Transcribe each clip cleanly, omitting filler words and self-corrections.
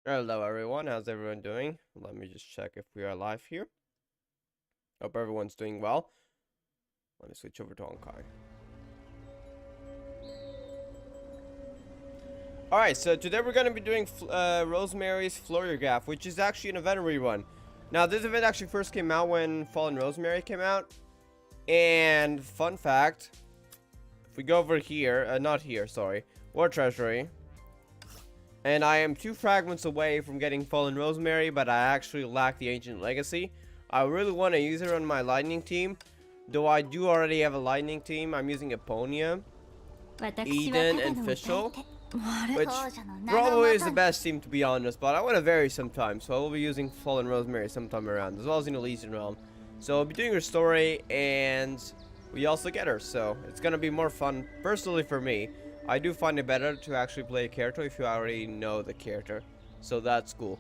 Hello everyone, how's everyone doing? Let me just check if we are live here. Hope everyone's doing well. Let me switch over to Honkai. Alright, so today we're going to be doing Rosemary's Floriograph, which is actually an event rerun. Now, this event actually first came out when Fallen Rosemary came out. And, fun fact, if we go over here, not here, sorry, War Treasury. And I am 2 fragments away from getting Fallen Rosemary, but I actually lack the Ancient Legacy. I really want to use her on my Lightning team, though I do already have a Lightning team. I'm using Eponia, Eden, and Fischl, which probably is the best team to be honest, but I want to vary sometimes, so I will be using Fallen Rosemary sometime around, as well as in Elysian Realm. So I'll be doing her story, and we also get her, so it's going to be more fun, personally for me. I do find it better to actually play a character if you already know the character, so that's cool.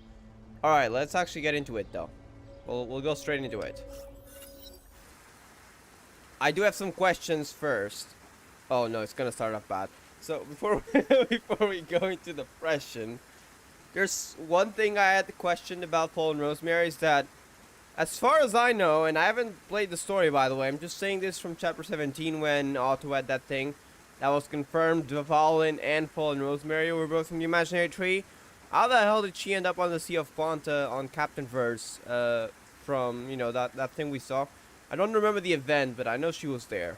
Alright, let's actually get into it though. We'll go straight into it. I do have some questions first. Oh no, it's gonna start off bad. So before before we go into the question, there's one thing I had to question about Fallen Rosemary is that, as far as I know, and I haven't played the story by the way, I'm just saying this from chapter 17 when Otto had that thing that was confirmed. Valin and Fallen Rosemary were both from the imaginary tree. How the hell did she end up on the Sea of Quanta on Captain Verse? From, you know, that thing we saw. I don't remember the event, but I know she was there.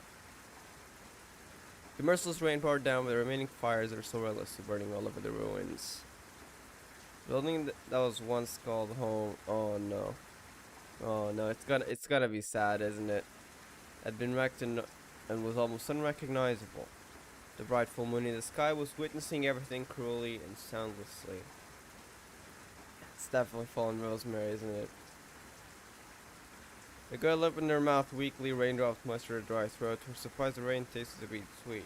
The merciless rain poured down, with the remaining fires that are so relentlessly burning all over the ruins. Building that was once called home. Oh no. Oh no, it's gonna be sad, isn't it? Had been wrecked and was almost unrecognizable. The bright full moon in the sky was witnessing everything cruelly and soundlessly. It's definitely Fallen Rosemary, isn't it? The girl opened her mouth weakly, raindrops moistured her dry throat. To her surprise, the rain tasted a bit sweet.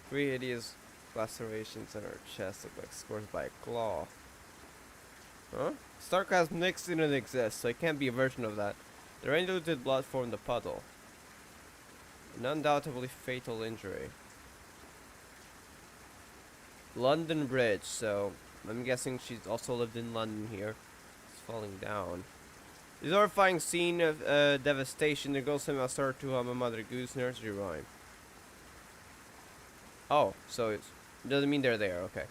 3 hideous lacerations on her chest looked like scores by a claw. Huh? Sarcasm next didn't exist, so it can't be a version of that. The rain-diluted blood formed a puddle. An undoubtedly fatal injury. London Bridge, so I'm guessing she's also lived in London here. It's falling down. This horrifying scene of devastation, the girl somehow started to hum a Mother Goose nursery rhyme. Oh, so it doesn't mean they're there, okay.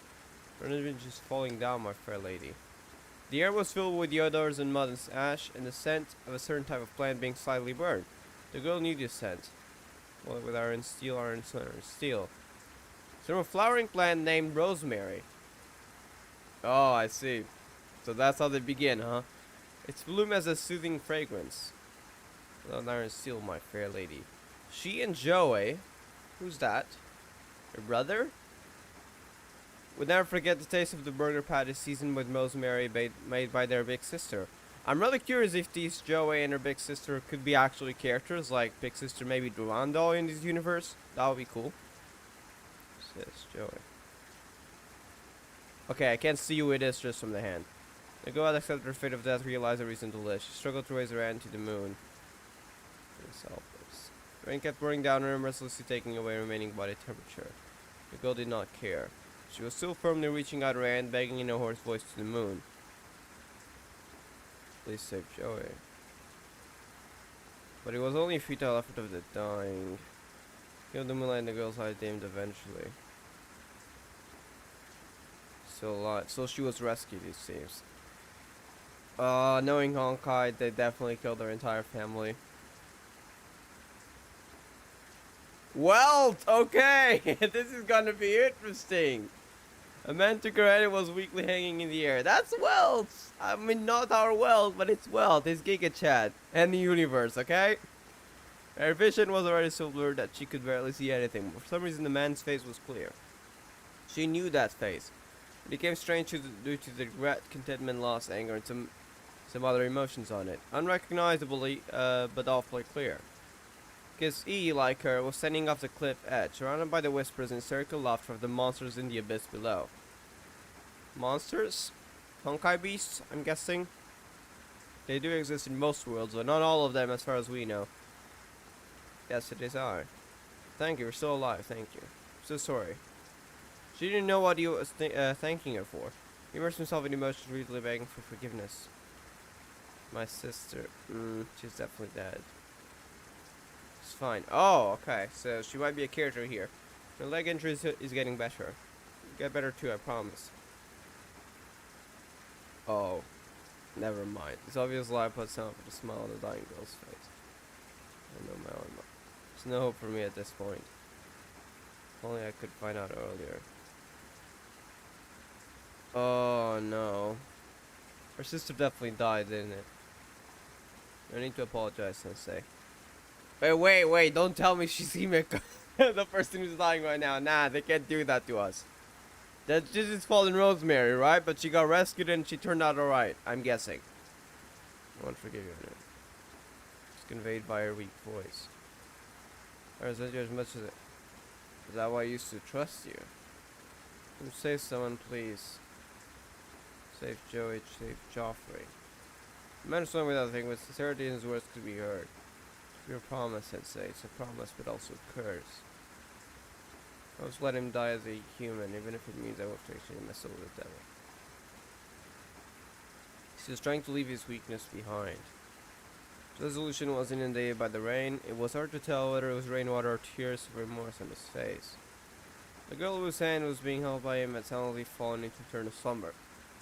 London just falling down, my fair lady. The air was filled with the odors and mud and ash, and the scent of a certain type of plant being slightly burned. The girl knew this scent. Well, with iron, steel. It's from a flowering plant named Rosemary. Oh, I see. So that's how they begin, huh? Its bloom has a soothing fragrance. Without iron steel, my fair lady. She and Joey, who's that? Her brother? Would never forget the taste of the burger patty seasoned with rosemary made by their big sister. I'm really curious if these Joey and her big sister could be actually characters, like big sister maybe Durandal in this universe. That would be cool. Yes, Joey. Okay, I can't see who it is just from the hand. The girl had accepted her fate of death, realized her reason to live. She struggled to raise her hand to the moon. Selfless. The rain kept pouring down on her, mercilessly taking away remaining body temperature. The girl did not care. She was still firmly reaching out her hand, begging in a hoarse voice to the moon. Please save Joey. But it was only a futile effort of the dying. Killed the moonlight and the girl's eye dimmed eventually. Still alive. So she was rescued, it seems. Knowing Honkai, they definitely killed their entire family. Well, okay, this is gonna be interesting. A man took her head and was weakly hanging in the air. That's wealth! I mean, not our wealth, but it's wealth. It's Giga Chat and the universe, okay? Her vision was already so blurred that she could barely see anything. For some reason, the man's face was clear. She knew that face. It became strange due to the regret, contentment, loss, anger, and some other emotions on it. Unrecognizably, but awfully clear. Because he, like her, was standing off the cliff edge, surrounded by the whispers and hysterical laughter of the monsters in the abyss below. Monsters? Honkai beasts, I'm guessing? They do exist in most worlds, but not all of them as far as we know. Yes, it is I. Thank you, we're still alive, thank you. So sorry. She didn't know what he was thanking her for. He immersed himself in emotions, repeatedly begging for forgiveness. My sister. She's definitely dead. It's fine. Oh, okay. So she might be a character here. Her leg injury is getting better. Get better too, I promise. Oh, never mind. It's obviously I put some with a smile on the dying girl's face. I know my own mind. There's no hope for me at this point. If only I could find out earlier. Oh no. Her sister definitely died, didn't it? I need to apologize, Sensei. Wait, don't tell me she's Himeko. The person who's dying right now. Nah, they can't do that to us. That this is fallen Rosemary, right? But she got rescued and she turned out alright, I'm guessing. I won't forgive you. It's conveyed by her weak voice. I resent you as much as it. Is that why I used to trust you? Save someone, please. Save Joey, save Joffrey. The man was saying without thinking, with sincerity in his words could be heard. It's your promise, Sensei. It's a promise, but also a curse. I was let him die as a human, even if it means I will actually mess over the devil. He was trying to leave his weakness behind. His resolution was inundated by the rain. It was hard to tell whether it was rainwater or tears of remorse on his face. The girl whose hand was being held by him had suddenly fallen into eternal slumber.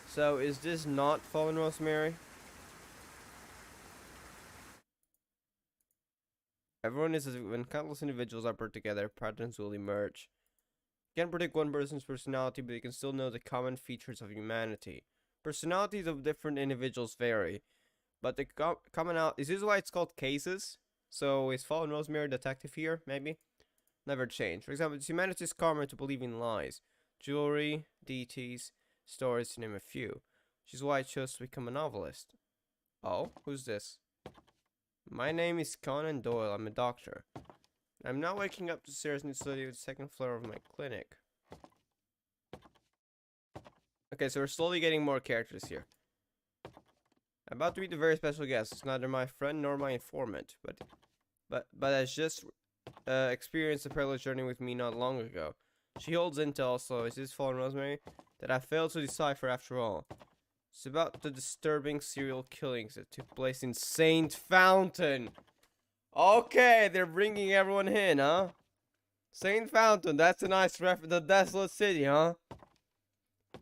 So, is this not fallen Rosemary? Everyone is as when countless individuals are put together, patterns will emerge. You can't predict one person's personality, but you can still know the common features of humanity. Personalities of different individuals vary, but the commonality... Is this why it's called cases? So, is Fallen Rosemary a detective here, maybe? Never change. For example, it's humanity's karma to believe in lies. Jewelry, deities, stories, to name a few. Which is why I chose to become a novelist. Oh, who's this? My name is Conan Doyle. I'm a doctor. I'm now waking up to serious new study with the second floor of my clinic. Okay, so we're slowly getting more characters here. I'm about to meet a very special guest. It's neither my friend nor my informant, but has just experienced a perilous journey with me not long ago. She holds intel, so is this Fallen Rosemary? That I failed to decipher after all. It's about the disturbing serial killings that took place in Saint Fountain. Okay, they're bringing everyone in, huh? Saint Fountain, that's a nice reference. The Desolate City, huh?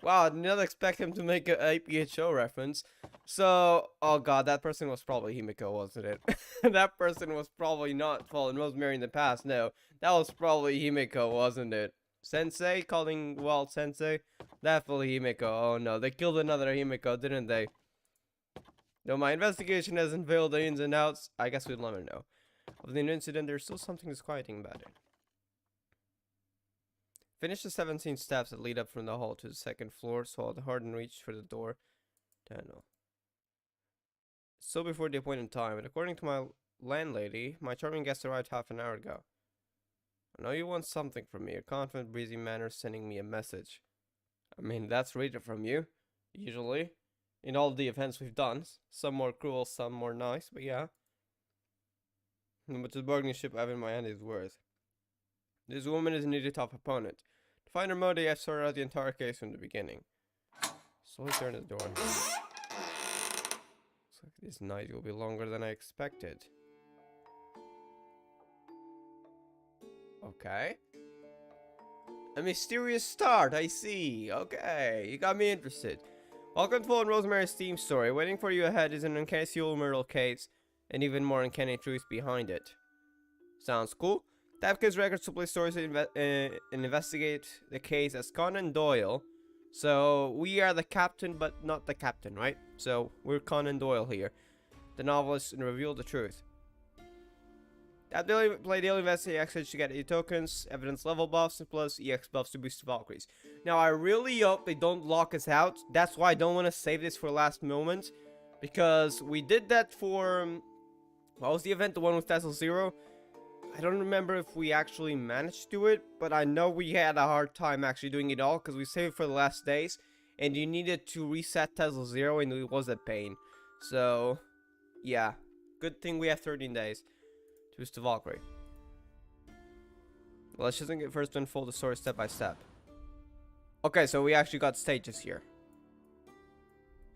Wow, I did not expect him to make an APHO reference. So, oh god, that person was probably Himeko, wasn't it? That person was probably not Fallen Rosemary in the past, no. That was probably Himeko, wasn't it? Sensei? Calling Walt Sensei? Definitely Himeko. Oh no, they killed another Himeko, didn't they? Though my investigation has unveiled the ins and outs, I guess we'll never know. Of the incident, there's still something disquieting about it. Finish the 17 steps that lead up from the hall to the second floor, swallowed hard and reached for the door. Tunnel. So before the appointed time, and according to my landlady, my charming guest arrived half an hour ago. I know you want something from me, a confident, breezy manner sending me a message. I mean, that's Rita from you, usually. In all the events we've done. Some more cruel, some more nice, but yeah. But the bargaining chip I have in my hand is worth. This woman is indeed a tough opponent. To find her motive, I've sorted out the entire case from the beginning. Slowly turn the door. Looks like this night will be longer than I expected. Okay. A mysterious start, I see. Okay, you got me interested. Welcome to Fallen Rosemary's theme story. Waiting for you ahead is an uncanny murder case, and even more uncanny truth behind it. Sounds cool. Tap kids records to play stories and investigate the case as Conan Doyle. So we are the captain, but not the captain, right? So we're Conan Doyle here, the novelist, and reveal the truth. Tap daily, play daily investigate XH to get 8 tokens, evidence level buffs, and plus EX buffs to boost the Valkyries. Now I really hope they don't lock us out. That's why I don't want to save this for last moment, because we did that for what was the event? The one with Tesla Zero. I don't remember if we actually managed to do it, but I know we had a hard time actually doing it all because we saved it for the last days, and you needed to reset Tesla Zero, and it was a pain. So, yeah, good thing we have 13 days to boost the Valkyrie. Well, let's just first unfold the story step by step. Okay, so we actually got stages here.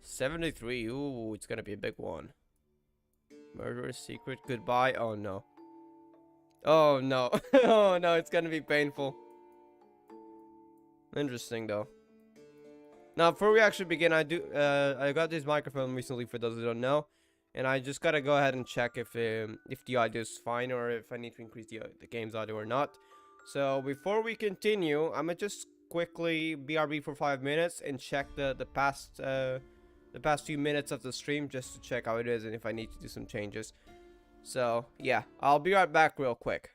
73. Ooh, it's gonna be a big one. Murderous secret goodbye. Oh no. Oh no. Oh no, it's gonna be painful. Interesting though. Now, before we actually begin, I got this microphone recently for those who don't know, and I just gotta go ahead and check if the audio is fine or if I need to increase the game's audio or not. So before we continue, I'm gonna just quickly BRB for 5 minutes and check the past few minutes of the stream just to check how it is and if I need to do some changes. So yeah, I'll be right back real quick.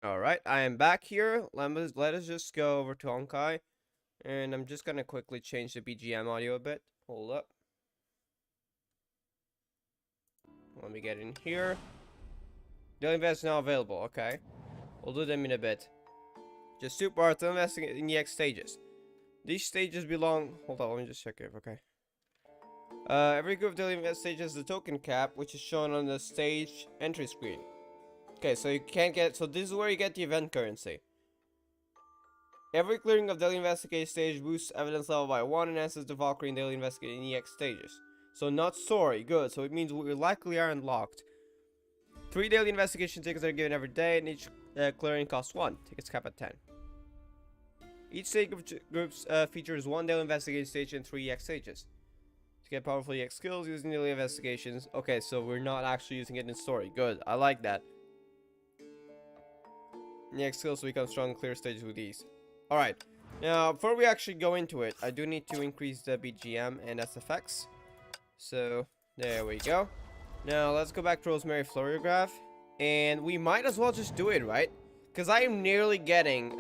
Alright, I am back here. Let us just go over to Honkai. And I'm just gonna quickly change the BGM audio a bit. Hold up. Let me get in here. Daily invest is now available. Okay. We'll do them in a bit. Just 2 parts of investing in EX stages. These stages belong... Hold on, let me just check it. Okay. Every group of daily invest stages has the token cap, which is shown on the stage entry screen. Okay, so you can't get... So this is where you get the event currency. Every clearing of daily investigate stage boosts evidence level by 1 and enhances the Valkyrie in daily investigate in EX stages. So not sorry, good. So it means we likely are unlocked. 3 daily investigation tickets are given every day, and each clearing costs 1. Tickets cap at 10. Each stage groups features 1 daily investigation stage and 3 EX stages. To get powerful EX skills using daily investigations. Okay, so we're not actually using it in story. Good, I like that. EX skills so we become strong and clear stages with ease. Alright, now before we actually go into it, I do need to increase the BGM and SFX. So, there we go. Now, let's go back to Rosemary Floriograph. And we might as well just do it, right? Because I am nearly getting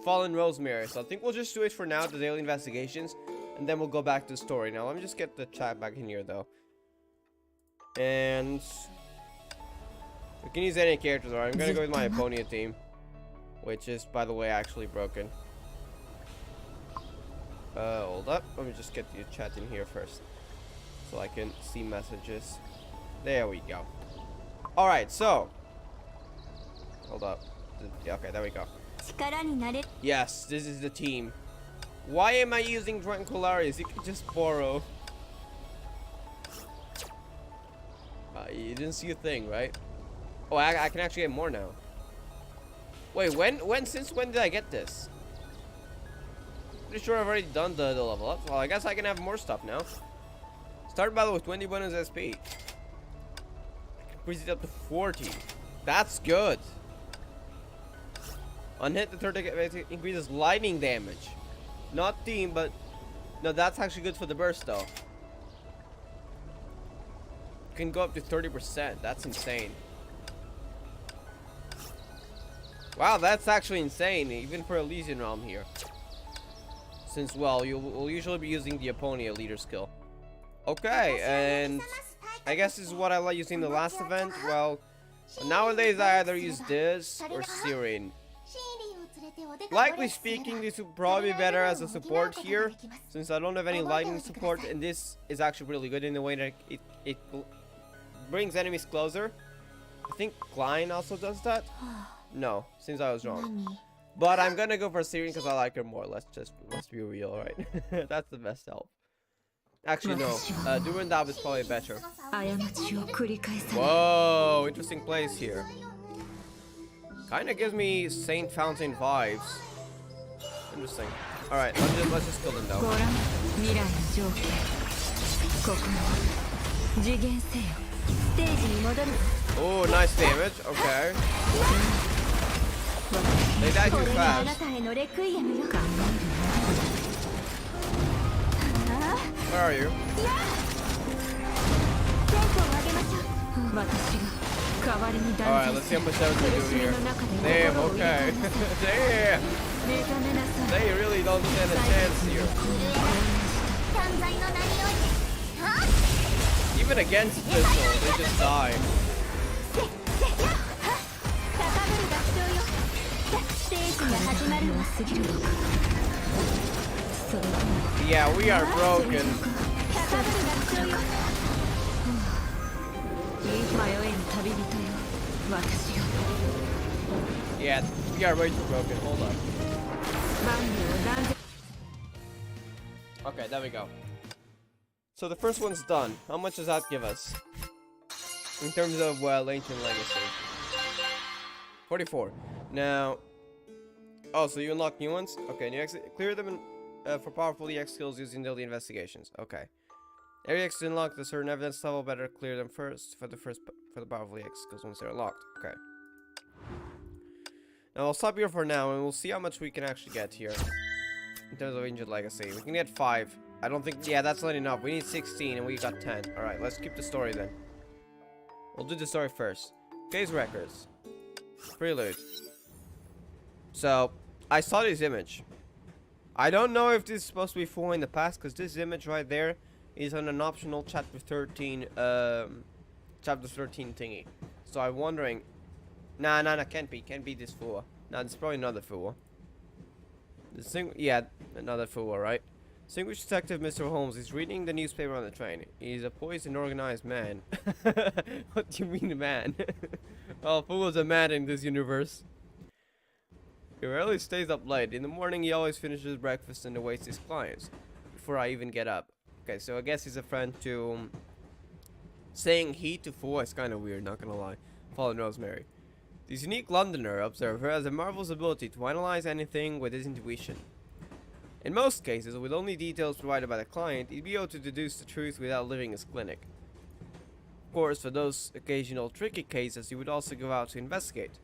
Fallen Rosemary. So I think we'll just do it for now, the daily investigations. And then we'll go back to the story. Now, let me just get the chat back in here, though. And... we can use any characters, alright? I'm gonna go with my Eponia team. Which is, by the way, actually broken. Hold up. Let me just get the chat in here first. So I can see messages. There we go. Alright, so. Hold up. Yeah, okay, there we go. Yes, this is the team. Why am I using Tranquillaris? You can just borrow. You didn't see a thing, right? Oh, I can actually get more now. Wait, since when did I get this? Pretty sure I've already done the level up. Well, I guess I can have more stuff now. Start battle with 20 bonus SP. I can increase it up to 40. That's good. On hit, the third increases lightning damage. Not team, but... no, that's actually good for the burst, though. Can go up to 30%. That's insane. Wow, that's actually insane, even for Elysian Realm here. Since, well, you'll usually be using the Eponia leader skill. Okay, and I guess this is what I like using the last event. Well, nowadays I either use this or Sirin. Likely speaking, this would probably be better as a support here, since I don't have any lightning support, and this is actually really good in the way that it brings enemies closer. I think Klein also does that. No, seems I was wrong. But I'm gonna go for Siren because I like her more. Let's be real, right? That's the best elf. Actually, no. Durandab is probably better. Whoa, interesting place here. Kinda gives me Saint Fountain vibes. Interesting. Alright, let's just kill them though. Oh, nice damage. Okay. They die too fast. Where are you? Alright, let's see how much damage we do here. Damn, okay. Damn! They really don't stand a chance here. Even against Pistol, they just die. Yeah, we are broken. Yeah, we are way too broken. Hold up. Okay, there we go. So the first one's done. How much does that give us? In terms of, well, Ancient Legacy. 44. Now... Oh, so you unlock new ones? Okay, and you clear them for powerful EX skills using daily investigations. Okay. Every EX unlocked a certain evidence level, better clear them first for the powerful EX skills once they're unlocked. Okay. Now I'll stop here for now, and we'll see how much we can actually get here. In terms of Ancient Legacy. We can get 5. I don't think... Yeah, that's not enough. We need 16, and we got 10. Alright, let's keep the story then. We'll do the story first. Case records. Prelude. So, I saw this image. I don't know if this is supposed to be full in the past, because this image right there is on an optional chapter 13 thingy. So I'm wondering... Nah, can't be this fool. Nah, it's probably another fool. Yeah, another fool, right? Distinguished Detective Mr. Holmes is reading the newspaper on the train. He's a poised and organized man. What do you mean, man? Well, fool is a man in this universe. He rarely stays up late. In the morning, he always finishes breakfast and awaits his clients before I even get up. Okay, so I guess he's a friend to... saying he to fool is kind of weird, not gonna lie. Fallen Rosemary. This unique Londoner observer has a marvelous ability to analyze anything with his intuition. In most cases, with only details provided by the client, he'd be able to deduce the truth without leaving his clinic. Of course, for those occasional tricky cases, he would also go out to investigate.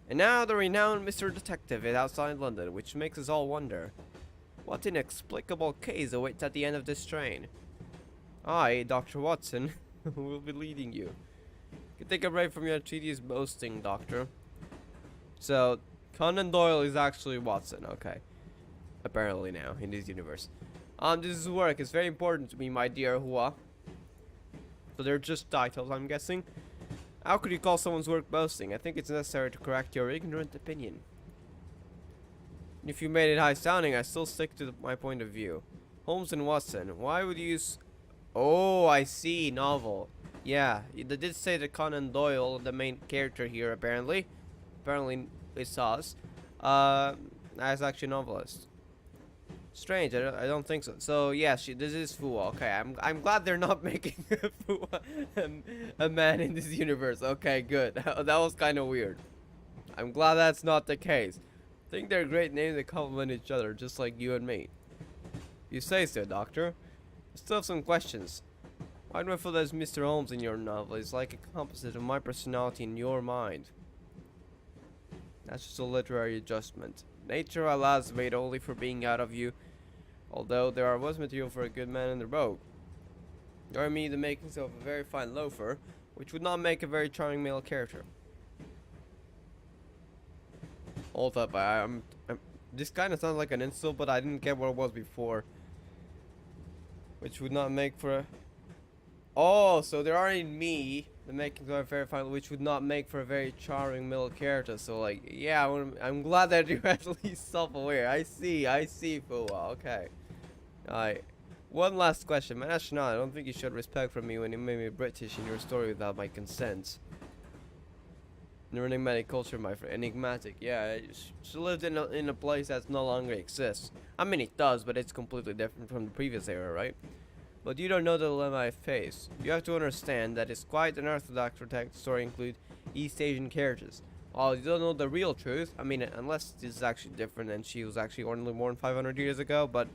And now the renowned Mr. Detective is outside London, which makes us all wonder, what inexplicable case awaits at the end of this train? I, Dr. Watson, will be leading you. You can take a break from your tedious boasting, Doctor. So, Conan Doyle is actually Watson, okay. Apparently now, in this universe. This is work. It's very important to me, my dear Hua. So they're just titles, I'm guessing. How could you call someone's work boasting? I think it's necessary to correct your ignorant opinion. If you made it high sounding, I still stick to my point of view. Holmes and Watson, why would you use... Oh, I see, novel. Yeah, they did say that Conan Doyle, the main character here, apparently it's us, is actually a novelist. Strange, I don't think so. So yeah, this is Fua. Okay, I'm glad they're not making Fua a man in this universe. Okay, good. That was kind of weird. I'm glad that's not the case. I think they're great names that complement each other, just like you and me. You say so, Doctor. I still have some questions. Why do I feel there's Mr. Holmes in your novel? It's like a composite of my personality in your mind. That's just a literary adjustment. Nature allows made only for being out of you, although there was material for a good man in the rogue. Nor me the makings of a very fine loafer, which would not make a very charming male character. Hold up, this kind of sounds like an insult, but I didn't get what it was before. Which would not make for a... Oh, so there are in me the makings of a very fine, which would not make for a very charming male character. So like, yeah, I'm glad that you're at least self-aware. I see, Fua. Okay. Alright. One last question. My nationality. I don't think you showed respect for me when you made me British in your story without my consent. Enigmatic culture, my friend. Enigmatic. Yeah, she lived in a place that no longer exists. I mean, it does, but it's completely different from the previous era, right? But you don't know the dilemma I face. You have to understand that it's quite unorthodox for tech story include East Asian carriages. Oh, you don't know the real truth. I mean, unless this is actually different and she was actually only born 500 years ago, but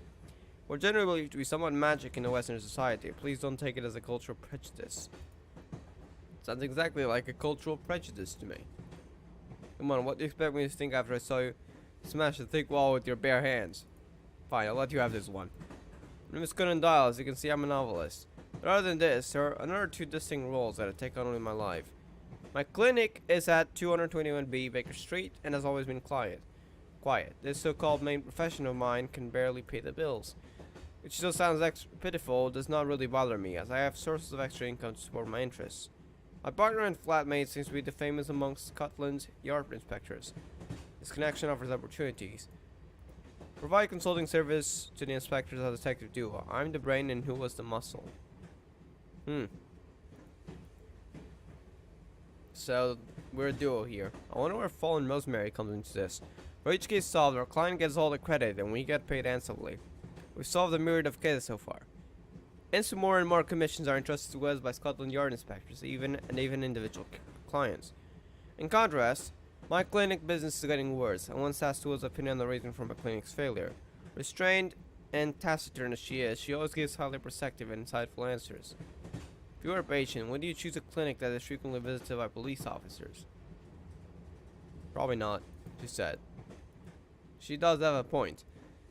we're generally believed to be somewhat magic in a Western society. Please don't take it as a cultural prejudice. Sounds exactly like a cultural prejudice to me. Come on, what do you expect me to think after I saw you smash the thick wall with your bare hands? Fine, I'll let you have this one. My name is Conan Doyle. As you can see, I'm a novelist. But other than this, there are another two distinct roles that I take on in my life. My clinic is at 221B Baker Street and has always been quiet. This so-called main profession of mine can barely pay the bills. Which still sounds pitiful, does not really bother me, as I have sources of extra income to support my interests. My partner and flatmate seems to be the famous amongst Scotland's yard inspectors. This connection offers opportunities. Provide consulting service to the inspectors as a detective duo. I'm the brain and who was the muscle? So, we're a duo here. I wonder where Fallen Rosemary comes into this. For each case solved, our client gets all the credit and we get paid handsomely. We've solved a myriad of cases so far. And some more and more commissions are entrusted to us by Scotland Yard inspectors, even individual clients. In contrast, my clinic business is getting worse, and once asked Will's opinion on the reason for my clinic's failure. Restrained and taciturn as she is, she always gives highly perceptive and insightful answers. If you are a patient, would you choose a clinic that is frequently visited by police officers? Probably not, she said. She does have a point.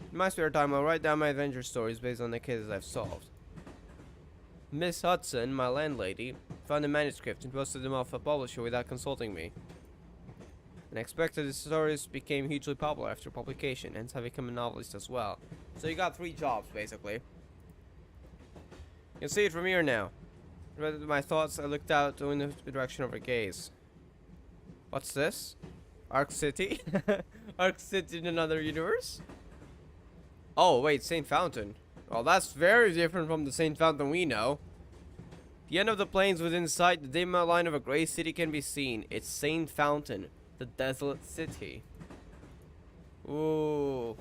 In my spare time, I'll write down my adventure stories based on the cases I've solved. Miss Hudson, my landlady, found a manuscript and posted them off a publisher without consulting me. And I expect that the stories became hugely popular after publication, hence I become a novelist as well. So you got 3 jobs, basically. You can see it from here now. Read my thoughts, I looked out in the direction of her gaze. What's this? Arc City? Arc City in another universe? Oh, wait, St. Fountain. Well, that's very different from the St. Fountain we know. The end of the plains within sight, the dim outline of a grey city can be seen. It's St. Fountain, the desolate city. Ooh.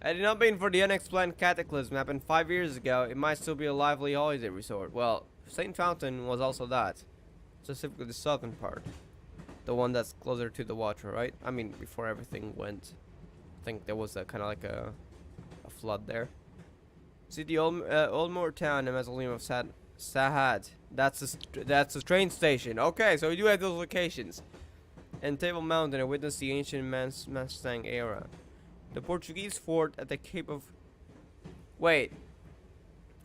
Had it not been for the unexplained cataclysm happened 5 years ago, it might still be a lively holiday resort. Well, St. Fountain was also that. Specifically the southern part. The one that's closer to the water, right? I mean, before everything went. I think there was a kind of like a flood there. See the Oldmore town and mausoleum of Sahad. That's a train station. Okay, so we do have those locations. And Table Mountain, I witnessed the ancient Mustang era. The Portuguese fort at the Cape of... Wait.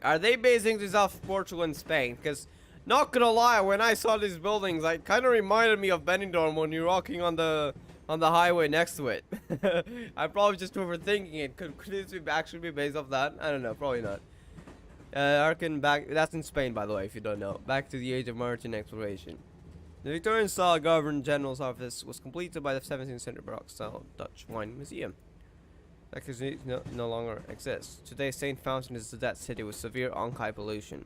Are they basing this off Portugal and Spain? Because, not gonna lie, when I saw these buildings, it kind of reminded me of Benidorm when you're walking on the highway next to it. I'm probably just overthinking it. Could this actually be based off that? I don't know, probably not. Harken back, that's in Spain, by the way, if you don't know. Back to the age of maritime exploration. The Victorian style Governor General's office was completed by the 17th century Baroque style Dutch wine museum. That no longer exists. Today, St. Fountain is a dead city with severe Onkai pollution.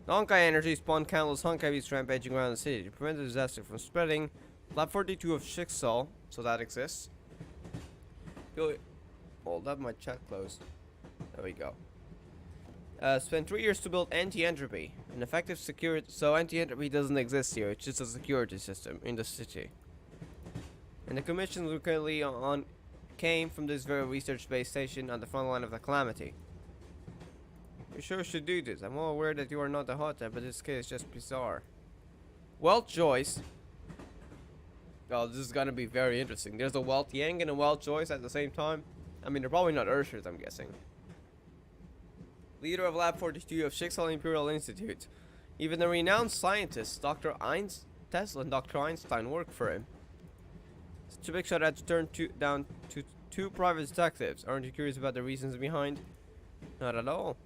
The Onkai energy spawned countless Honkai beasts rampaging around the city to prevent the disaster from spreading. Lab 42 of Schicksal, so that exists. Hold up, my chat closed. There we go. Spent 3 years to build anti-entropy, an effective security. So anti-entropy doesn't exist here; it's just a security system in the city. And the commissions we're currently on came from this very research-based station on the front line of the calamity. You sure should do this. I'm well aware that you are not a hotep, but this case is just bizarre. Well, Joyce. Oh, this is gonna be very interesting. There's a Welt Yang and a Welt Joyce at the same time. I mean, they're probably not Urshers, I'm guessing. Leader of Lab 42 of Schicksal Imperial Institute. Even the renowned scientists, Dr. Tesla and Dr. Einstein work for him. Such a big shot had to turn down to 2 private detectives. Aren't you curious about the reasons behind? Not at all.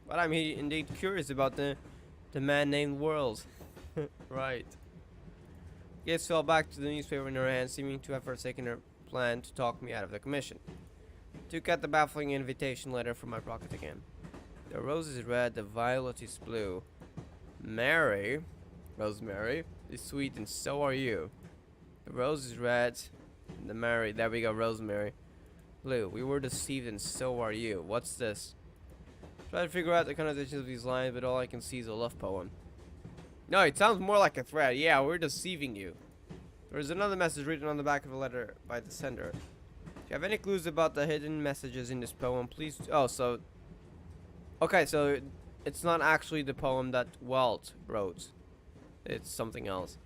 But I'm indeed curious about the man named World. Right. Gates fell back to the newspaper in her hand, seeming to have forsaken her plan to talk me out of the commission. Took out the baffling invitation letter from my pocket again. The rose is red, the violet is blue. Rosemary, is sweet and so are you. The rose is red. And the Mary, there we go, Rosemary. Blue, we were deceived and so are you. What's this? Try to figure out the connotations of these lines, but all I can see is a love poem. No, it sounds more like a threat. Yeah, we're deceiving you. There's another message written on the back of a letter by the sender. If you have any clues about the hidden messages in this poem, please... Oh, so... Okay, so it's not actually the poem that Walt wrote. It's something else.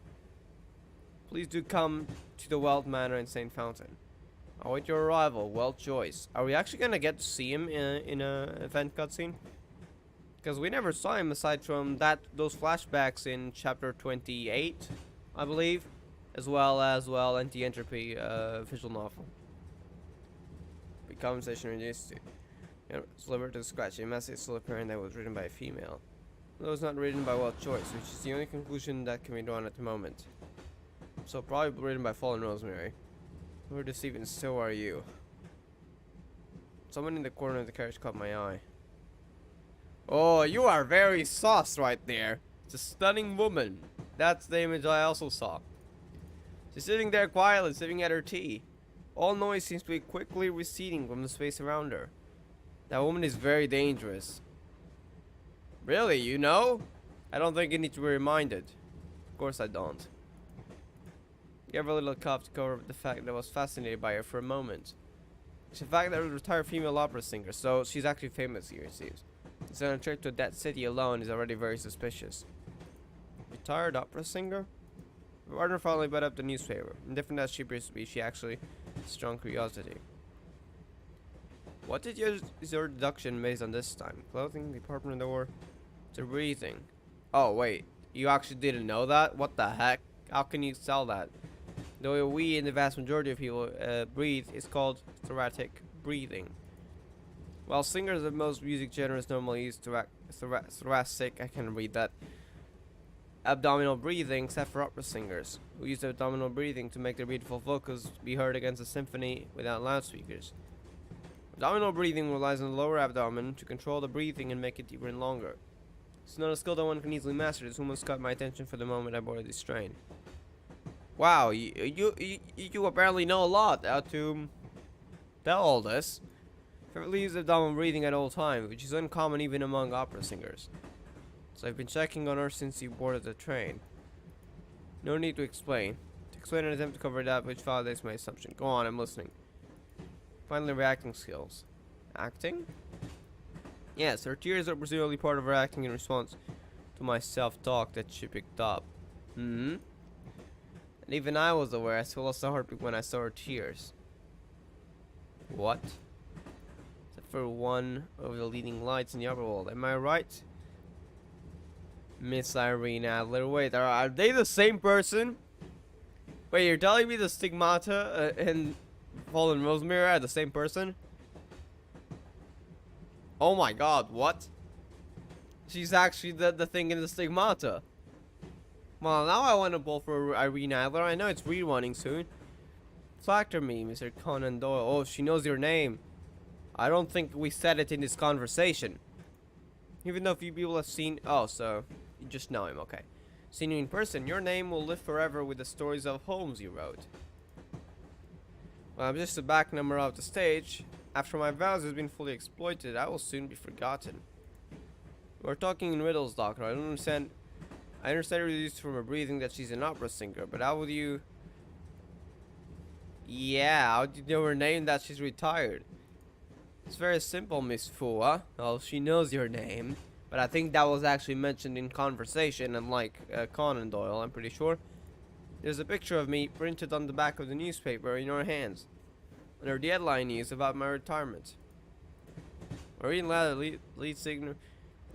Please do come to the Welt Manor in St. Fountain. I'll wait your arrival, Welt Joyce. Are we actually gonna get to see him in a event cutscene? Because we never saw him aside from those flashbacks in chapter 28, I believe, as well Anti-Entropy visual novel. The conversation reduced to delivered to scratch. A message still apparent that was written by a female. Though it's not written by Welt Joyce, which is the only conclusion that can be drawn at the moment. So probably written by Fallen Rosemary. We're deceived and so are you. Someone in the corner of the carriage caught my eye. Oh, you are very sauce right there. It's a stunning woman. That's the image I also saw. She's sitting there quietly, sipping at her tea. All noise seems to be quickly receding from the space around her. That woman is very dangerous. Really, you know? I don't think you need to be reminded. Of course I don't. Gave her a little cough to cover up the fact that I was fascinated by her for a moment. It's the fact that I was a retired female opera singer, so she's actually famous here, it seems. So a trip to that city alone is already very suspicious. Retired opera singer? Warner finally brought up the newspaper. Indifferent as she appears to be, she actually has strong curiosity. What did your deduction based on this time? Clothing, the apartment door, to breathing. Oh wait, you actually didn't know that? What the heck? How can you sell that? The way we and the vast majority of people breathe is called thoracic breathing. While singers of most music genres normally use thoracic, I can read that, abdominal breathing, except for opera singers, who use abdominal breathing to make their beautiful vocals be heard against a symphony without loudspeakers. Abdominal breathing relies on the lower abdomen to control the breathing and make it deeper and longer. It's not a skill that one can easily master. This almost caught my attention for the moment I boarded this train. Wow, you apparently know a lot how to tell all this. Favorite use abdominal breathing at all times, which is uncommon even among opera singers. So I've been checking on her since you boarded the train. No need to explain. To explain an attempt to cover that which validates my assumption. Go on, I'm listening. Finally, reacting skills. Acting? Yes, her tears are presumably part of her acting in response to my self-talk that she picked up. And even I was aware I still lost a heartbeat when I saw her tears. What? Except for one of the leading lights in the upper world. Am I right? Miss Irene Adler. Wait, are they the same person? Wait, you're telling me the Stigmata and Fallen Rosemary are the same person? Oh my god, what? She's actually the thing in the Stigmata. Well, now I want to pull for Irene Adler. I know it's rerunning soon. Flatter me, Mr. Conan Doyle. Oh, she knows your name. I don't think we said it in this conversation. Even though few people have seen... Oh, so you just know him, okay. Seen you in person, your name will live forever with the stories of Holmes you wrote. Well, I'm just a back number off the stage. After my vows has been fully exploited, I will soon be forgotten. We're talking in riddles, Doctor. I don't understand. I understand you're used from her breathing that she's an opera singer, but how would you... Yeah, how do you know her name that she's retired? It's very simple, Miss Fua. Well, she knows your name, but I think that was actually mentioned in conversation, unlike Conan Doyle, I'm pretty sure. There's a picture of me printed on the back of the newspaper in your hands. Under the headline is about my retirement. Marine Ladder, lead singer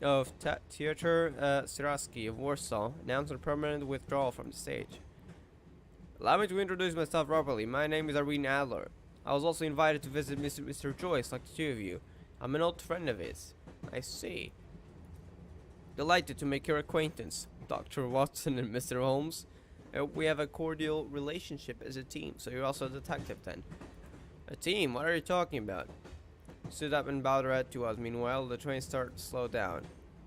of Theater Siraski of Warsaw, announced a permanent withdrawal from the stage. Allow me to introduce myself properly. My name is Irene Adler. I was also invited to visit Mr. Joyce, like the two of you. I'm an old friend of his. I see. Delighted to make your acquaintance, Dr. Watson and Mr. Holmes. I hope we have a cordial relationship as a team. So you're also a detective then? A team? What are you talking about? Stood up and bowed her head to us. Meanwhile, the train started to slow down,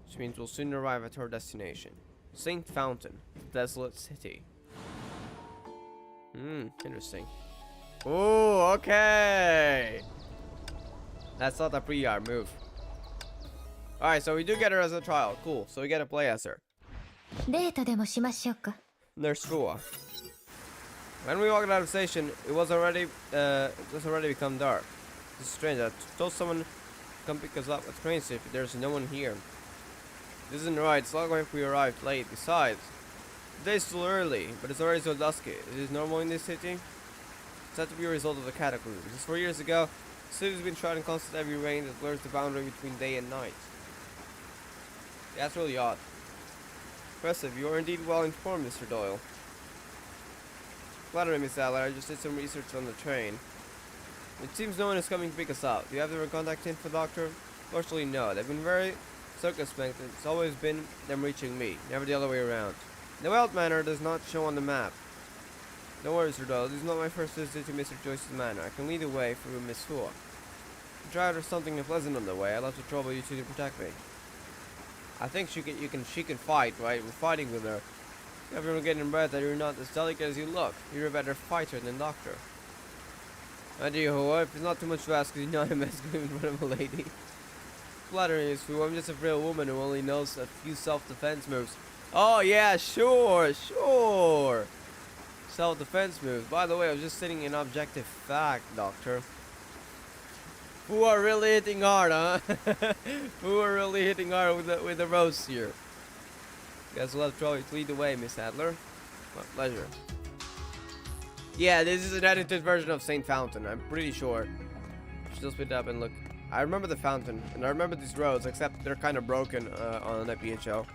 which means we'll soon arrive at our destination. Saint Fountain, desolate city. Interesting. Oh, okay. That's not a pre-R move. Alright, so we do get her as a trial. Cool. So we get to play as her. Nurse Fua. When we walked out of the station, it was already become dark. This is strange. I told someone to come pick us up at the train station. There's no one here. This isn't right. It's not like we arrived late. Besides, the day's still early, but it's already so dusky. Is this normal in this city? It's had to be a result of the cataclysm. Just 4 years ago, the city's been shrouded in constant heavy rain that blurs the boundary between day and night. Yeah, that's really odd. Impressive. You are indeed well informed, Mr. Doyle. Flatter me, Miss Adler. I just did some research on the train. It seems no one is coming to pick us up. Do you have their contact info, Doctor? Fortunately, no. They've been very circumspect. It's always been them reaching me, never the other way around. The Weld Manor does not show on the map. Don't worry, Mr. Doyle. This is not my first visit to Mr. Joyce's manor. I can lead the way through Miss Fua. If you try there's something unpleasant on the way, I'd love to trouble you two to protect me. I think she can fight, right? We're fighting with her. Everyone getting breath that you're not as delicate as you look. You're a better fighter than doctor. My dear Hoa, if it's not too much to ask, you know I'm masculine in front of a lady. Flattering is true. I'm just a frail woman who only knows a few self-defense moves. Oh yeah, sure. Self-defense moves. By the way, I was just stating an objective fact, Doctor. Who are really hitting hard, huh? Who are really hitting hard with the roast here? Guess we'll have to lead the way, Miss Adler. My pleasure. Yeah, this is an edited version of Saint Fountain. I'm pretty sure. Still speed up and look. I remember the fountain, and I remember these roads, except they're kind of broken on an PHO.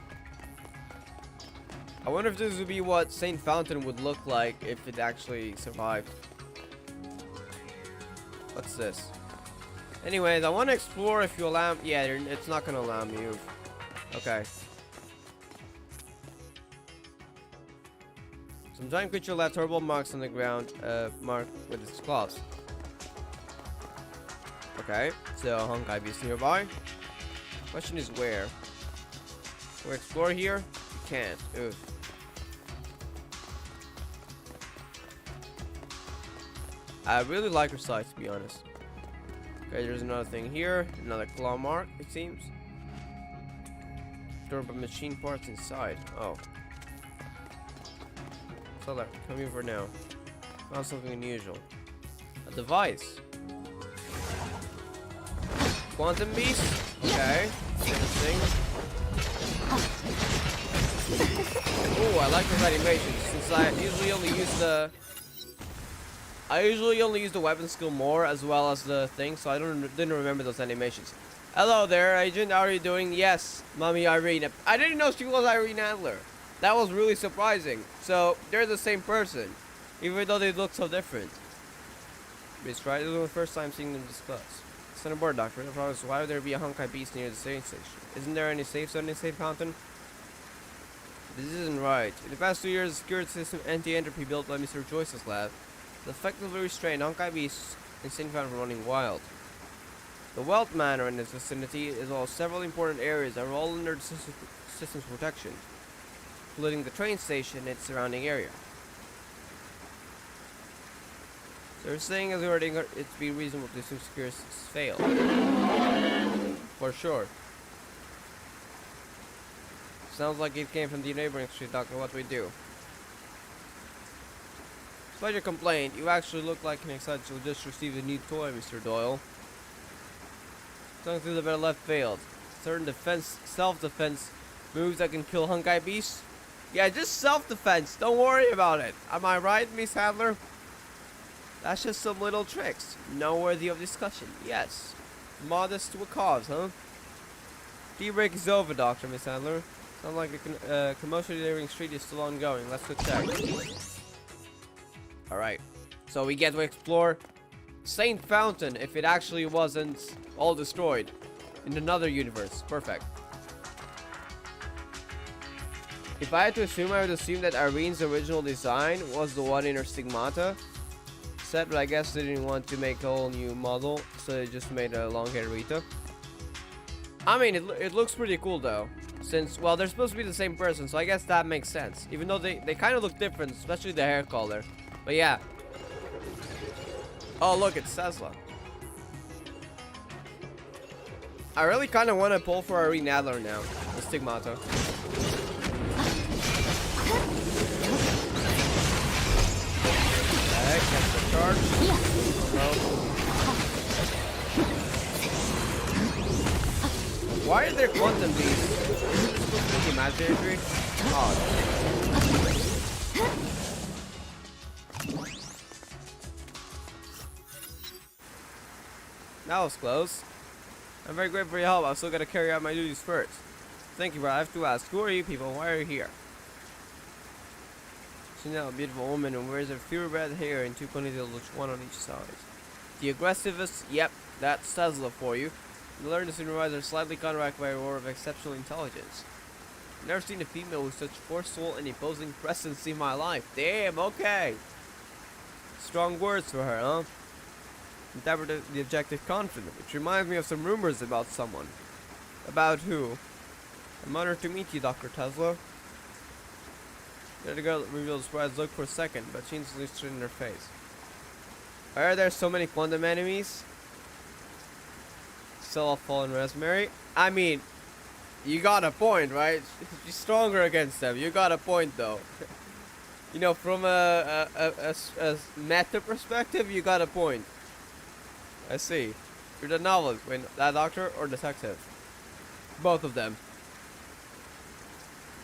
I wonder if this would be what Saint Fountain would look like if it actually survived. What's this? Anyways, I want to explore if you allow... Yeah, it's not going to allow me. Okay. Some giant creature left horrible marks on the ground, marked with its claws. Okay, so Honkai Beast nearby. Question is where? Can we explore here? We can't. Oof. I really like her size, to be honest. Okay, there's another thing here. Another claw mark, it seems. Store of machine parts inside. Oh. So that, come here for now. Found something unusual. A device. Quantum beast? Okay. Interesting. Oh, I like those animations. Since I usually only use the weapon skill more as well as the thing, so I didn't remember those animations. Hello there, Agent. How are you doing? Yes, Mommy Irene. I didn't know she was Irene Adler. That was really surprising. So they're the same person, even though they look so different. It's right. This is the first time seeing them discuss. Send aboard, Doctor. The problem is, why would there be a Honkai Beast near the train station? Isn't there any safe zone in Saint Fountain? This isn't right. In the past 2 years, the security system anti-entropy built by Mr. Joyce's lab has effectively restrained Honkai Beasts in Saint Fountain from running wild. The Welt Manor in its vicinity is all several important areas that are all under the system's protection, including the train station and its surrounding area. So they're saying as already it'd be reasonable to assume security failed. For sure. Sounds like it came from the neighboring street, Doctor. What do we do? Despite your complaint, you actually look like an excited to just received a new toy, Mr. Doyle. Something through the better left failed. Certain self-defense moves that can kill Honkai Beasts. Yeah, just self-defense. Don't worry about it. Am I right, Miss Adler? That's just some little tricks. Not worthy of discussion. Yes. Modest to a cause, huh? Tea break is over, Doctor, Miss Adler. Sounds like the commotion in the neighboring street is still ongoing. Let's go check. Alright. So we get to explore Saint Fountain if it actually wasn't all destroyed in another universe. Perfect. If I had to assume, I would assume that Irene's original design was the one in her Stigmata set, but I guess they didn't want to make a whole new model, so they just made a long-haired Rita. I mean, it looks pretty cool though. Since, well, they're supposed to be the same person, so I guess that makes sense. Even though they kind of look different, especially the hair color. But yeah. Oh, look, it's Tesla. I really kind of want to pull for a Rita now. The Stigmata. Okay, catch the charge. No. Why are there quantum beasts? Is it imaginary tree? Oh. That was close. I'm very grateful for your help. I've still got to carry out my duties first. Thank you, but I have to ask, who are you people? Why are you here? Chanel, a beautiful woman who wears a pure red hair and two ponytails, which one on each side. The aggressivist, yep, that's Tesla for you. The learned supervisor slightly counteracted by a roar of exceptional intelligence. I've never seen a female with such forceful and imposing presence in my life. Damn, okay. Strong words for her, huh? Endeavored the objective confident, which reminds me of some rumors about someone. About who? I'm honored to meet you, Dr. Tesla. The other girl revealed a surprised look for a second, but she instantly straightened her face. Why are there so many quantum enemies? Still off fallen Rosemary. I mean, you got a point, right? She's stronger against them. You got a point, though. You know, from a meta perspective, you got a point. I see. You're the novelist. Wait, that doctor or detective? Both of them.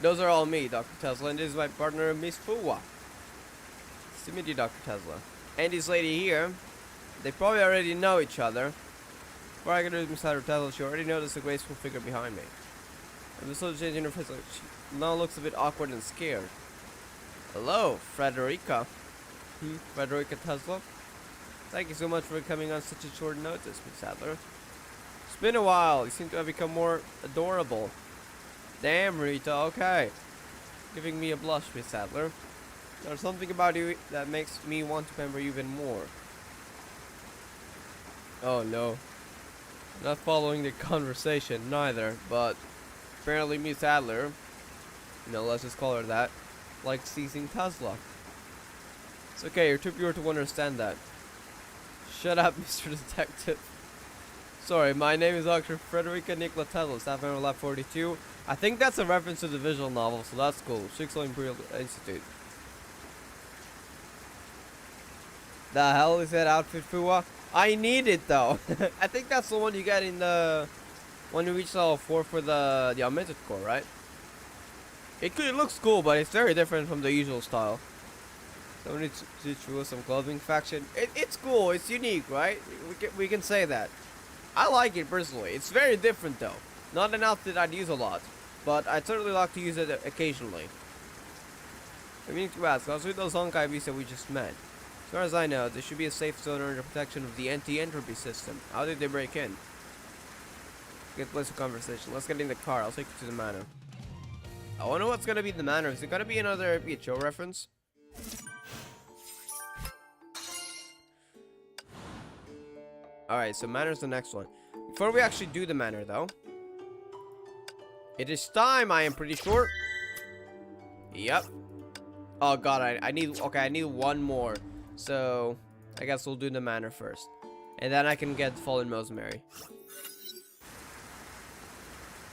Those are all me, Dr. Tesla, and this is my partner, Miss Fuwa. Nice to meet you, Dr. Tesla. And this lady here, they probably already know each other. Before I introduce Miss Tesla, she already noticed the graceful figure behind me. I'm just slowly changing her face. She now looks a bit awkward and scared. Hello, Frederica. Frederica Tesla. Thank you so much for coming on such a short notice, Miss Adler. It's been a while. You seem to have become more adorable. Damn, Rita, okay. Giving me a blush, Miss Adler. There's something about you that makes me want to remember you even more. Oh no. Not following the conversation, neither, but apparently Miss Adler, you know, let's just call her that, likes seizing Tesla. It's okay, you're too pure to understand that. Shut up, Mr. Detective. Sorry, my name is Dr. Frederica Nikola Tesla, staff member Lab 42. I think that's a reference to the visual novel, so that's cool. Schicksal Imperial Institute. The hell is that outfit, Fuwa? I need it though. I think that's the one you get in the when you reach level 4 for the augmented core, right? It looks cool, but it's very different from the usual style. So we need to choose some clothing faction. It's cool. It's unique, right? We can say that. I like it personally. It's very different though. Not an outfit I'd use a lot, but I'd certainly like to use it occasionally. I mean to ask, how's with those Honkai beasts that we just met? As far as I know, there should be a safe zone under protection of the anti-entropy system. How did they break in? Good place of conversation. Let's get in the car. I'll take you to the manor. I wonder what's gonna be the manor. Is it gonna be another BHO reference? Alright, so manor's the next one. Before we actually do the manor, though, it is time, I am pretty sure. Yep. Oh god, I need one more. So, I guess we'll do the manor first. And then I can get Fallen Rosemary.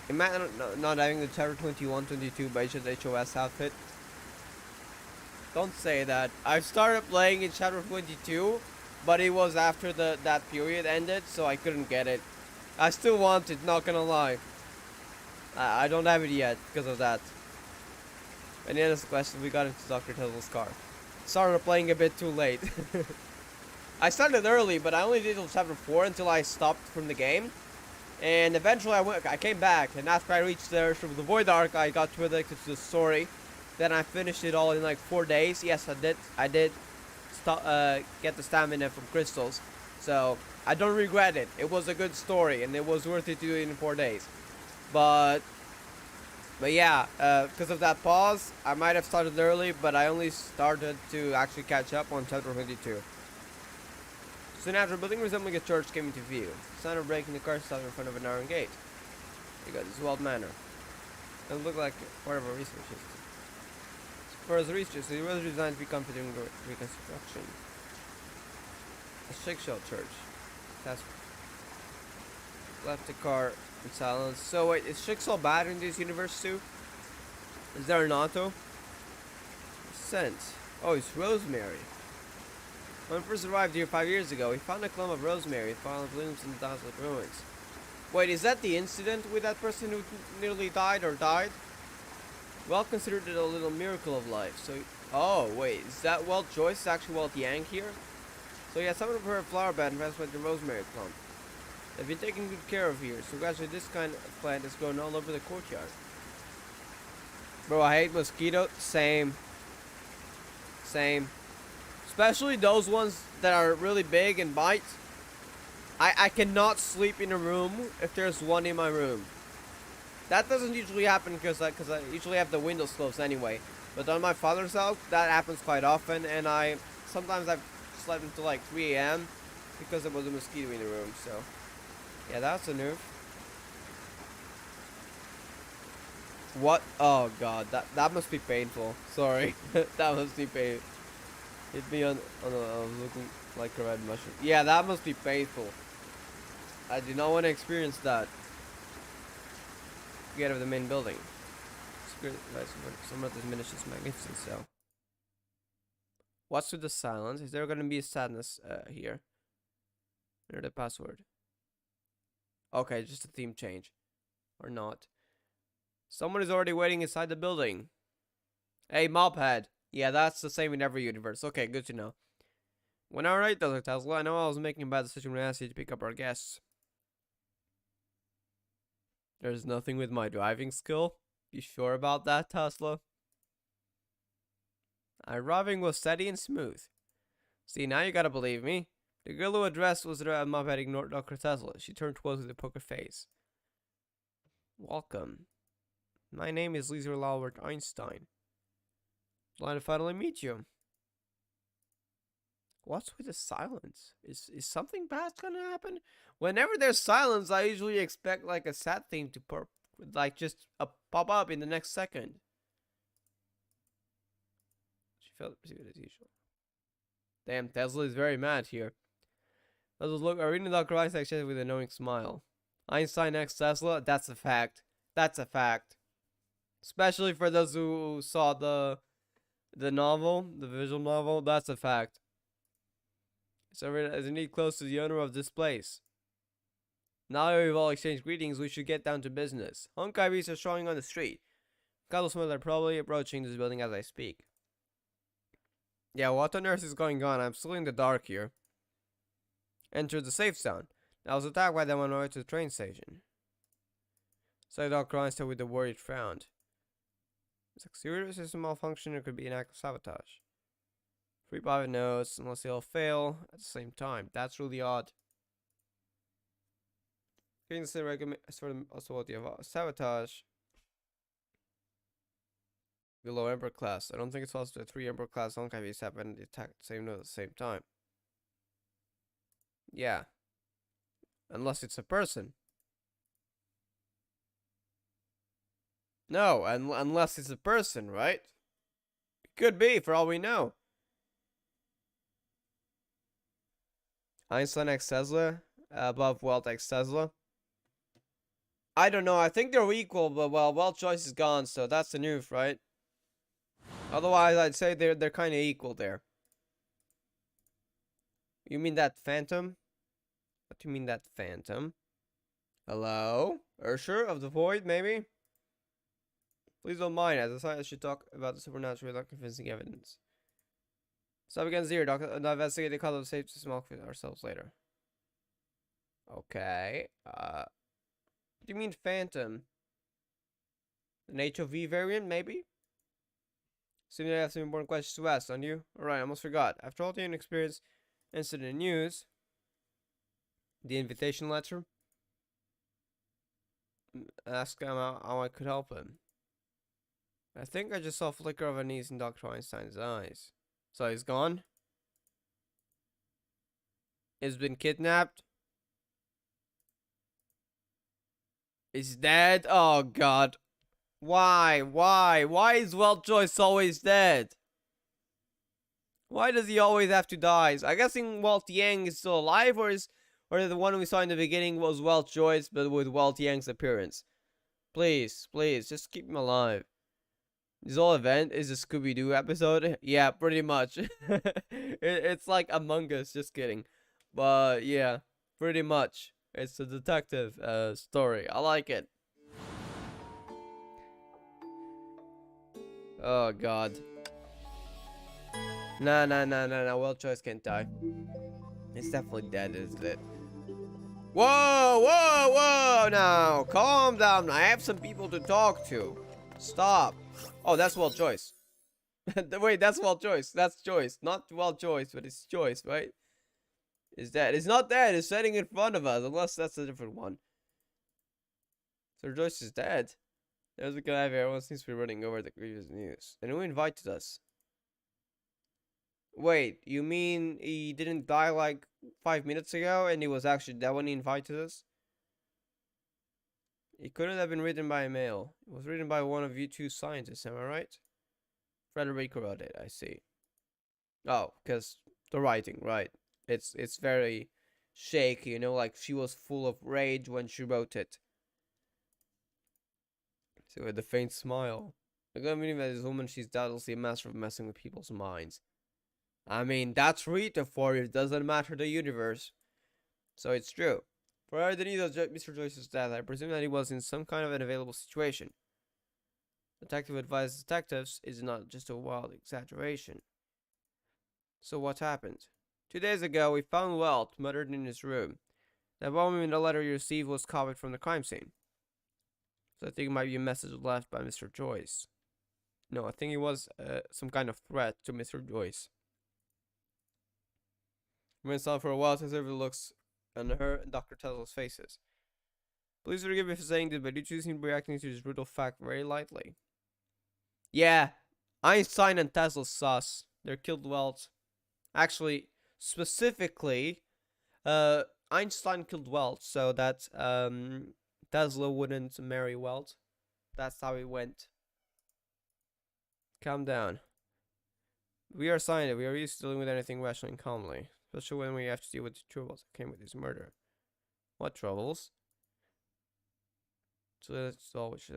Imagine not having the Chapter 21, 22 by HOS outfit. Don't say that. I started playing in Chapter 22, but it was after that period ended, so I couldn't get it. I still want it, not gonna lie. I don't have it yet because of that. And the other question, we got into Dr. Tesla's car. Started playing a bit too late. I started early, but I only did till chapter 4 until I stopped from the game. And eventually I came back, and after I reached the Void Arc, I got to the story. Then I finished it all in like 4 days. Yes, I did get the stamina from crystals. So, I don't regret it. It was a good story, and it was worth it to do it in 4 days. But yeah, because of that pause, I might have started early, but I only started to actually catch up on chapter 22. Soon after, a building resembling a church came into view. The sound of breaking the car stopped in front of an iron gate. You got this Wild Manor. It looked like part of a research institute. For his research, it was designed to be confident in reconstruction. A shake shell church. That's left the car in silence. So wait, is Shiksaw bad in this universe too? Is there an auto? Sense. Oh, it's Rosemary. When we first arrived here 5 years ago, we found a clump of rosemary fallen blooms in the desolate ruins. Wait, is that the incident with that person who nearly died or died? Well, considered it a little miracle of life. So, oh wait, is that Walt Joyce? Is actually Walt Yang here? So yeah, someone of her flower bed and transplanted the rosemary clump. They've been taken good care of here, so gradually this kind of plant is growing all over the courtyard. Bro, I hate mosquitoes. Same. Same. Especially those ones that are really big and bite. I cannot sleep in a room if there's one in my room. That doesn't usually happen because I usually have the windows closed anyway. But on my father's house, that happens quite often, and sometimes I've slept until like 3 a.m. because there was a mosquito in the room. So yeah, that's a nerve. What? Oh god, that must be painful. Sorry, that must be painful. Hit me on I was looking like a red mushroom. Yeah, that must be painful. I do not want to experience that. Get out of the main building. Somewhat diminishes magnificence. So, what's with the silence? Is there going to be a sadness here? Enter the password. Okay, just a theme change, or not? Someone is already waiting inside the building. Hey, mophead. Yeah, that's the same in every universe. Okay, good to know. When I write Dr. Tesla, I know I was making a bad decision when I asked you to pick up our guests. There's nothing with my driving skill. You sure about that, Tesla? Our driving was steady and smooth. See, now you gotta believe me. The girl who addressed was mophead ignored Dr. Tesla. She turned towards with a poker face. Welcome. My name is Lisa Albert Einstein. Glad to finally meet you. What's with the silence? Is something bad gonna happen? Whenever there's silence, I usually expect like a sad theme to just pop up in the next second. She felt perceived as usual. Damn, Tesla is very mad here. Let's look. Reading Dr. Einstein said with a knowing smile. Einstein x Tesla. That's a fact. That's a fact. Especially for those who saw the novel, the visual novel. That's a fact. So as indeed close to the owner of this place. Now that we've all exchanged greetings, we should get down to business. Honkai beasts are showing on the street. Cobblesmen are probably approaching this building as I speak. Yeah, what on earth is going on? I'm still in the dark here. Enter the safe zone. I was attacked by them on my way to the train station. Said Dr. Einstein with a worried frown. It's a serious system malfunction, or it could be an act of sabotage. 3 private notes, unless they all fail at the same time. That's really odd. Getting the recommend possibility of sabotage. Below Emperor class. I don't think it's possible that 3 Emperor class Honkai beasts happen and attack the same note at the same time. Yeah. Unless it's a person. No, unless it's a person, right? It could be, for all we know. Einstein x Tesla above Walt x Tesla. I don't know. I think they're equal, but well, Walt Joyce is gone, so that's the news, right? Otherwise, I'd say they're kind of equal there. You mean that Phantom? What do you mean that Phantom? Hello? Ursher of the Void, maybe? Please don't mind, as a scientist should talk about the supernatural without convincing evidence. Stop against zero, Doctor. Investigate the cause of the safe system ourselves later. Okay. What do you mean Phantom? An HOV variant, maybe? Seems I have some important questions to ask, don't you? Alright, I almost forgot. After all the inexperienced incident news, the invitation letter, ask him how I could help him. I think I just saw a flicker of unease in Dr. Einstein's eyes. So he's gone? He's been kidnapped? He's dead? Oh god. Why? Why is Walt Joyce always dead? Why does he always have to die? So I guessing Walt Yang is still alive, or the one we saw in the beginning was Walt Joyce, but with Walt Yang's appearance. Please, please, just keep him alive. This whole event is a Scooby-Doo episode. Yeah, pretty much. It's like Among Us. Just kidding, but yeah, pretty much. It's a detective story. I like it. Oh God. Nah. Walt Joyce can't die. It's definitely dead, isn't it? Whoa! Now, calm down. I have some people to talk to. Stop. Oh, that's Walt Joyce. Wait, that's Walt Joyce. That's Joyce. Not Walt Joyce, but it's Joyce, right? Is that? It's not dead. It's sitting in front of us, unless that's a different one. Sir Joyce is dead. There's a guy there. Everyone seems to be running over the previous news. And who invited us? Wait, you mean he didn't die like 5 minutes ago and he was actually dead when he invited us? It couldn't have been written by a male. It was written by one of you two scientists, am I right? Frederica wrote it, I see. Oh, because the writing, right. It's very shaky, you know, like she was full of rage when she wrote it. So with a faint smile. I can't believe that this woman, she's doubtlessly a master of messing with people's minds. I mean, that's Rita for you. It doesn't matter the universe. So it's true. Prior to the news of Mr. Joyce's death, I presume that he was in some kind of an available situation. Detective advised detectives is not just a wild exaggeration. So what happened? 2 days ago, we found Walt murdered in his room. That moment in the letter you received was copied from the crime scene. So I think it might be a message left by Mr. Joyce. No, I think it was some kind of threat to Mr. Joyce. We went on for a while to observe the looks on her and Dr. Tesla's faces. Please forgive me for saying this, but you two seem to be reacting to this brutal fact very lightly. Yeah, Einstein and Tesla sus. They're killed Walt. Actually, specifically, Einstein killed Walt so that Tesla wouldn't marry Walt. That's how it went. Calm down. We are scientists. We are used to dealing with anything rationally and calmly. Especially when we have to deal with the troubles that came with his murder. What troubles? So that's all which is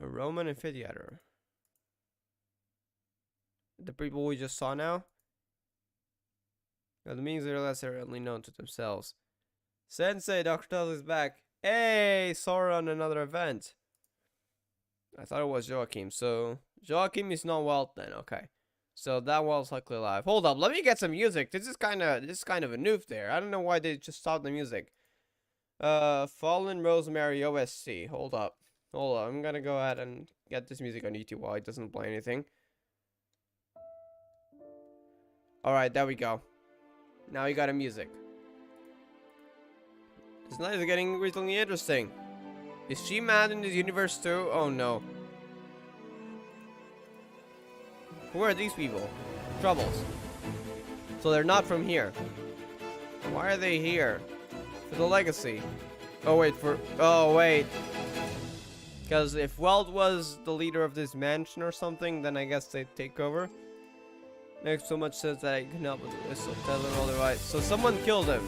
a Roman amphitheater. The people we just saw now? Well, the means are less only known to themselves. Sensei, Dr. Tell is back. Hey, saw her on another event. I thought it was Joachim, so Joachim is not Walt then, okay. So that Walt's likely alive. Hold up, let me get some music. This is kind of a noof there. I don't know why they just stopped the music. Fallen Rosemary OSC. Hold up. I'm gonna go ahead and get this music on YouTube while it doesn't play anything. Alright, there we go. Now you got a music. This night is getting recently interesting. Is she mad in this universe too? Oh no. Who are these people? Troubles. So they're not from here. Why are they here? For the legacy. Oh wait, because if Walt was the leader of this mansion or something, then I guess they'd take over. Makes so much sense that I can help with this. So tell them all the right. So someone killed him.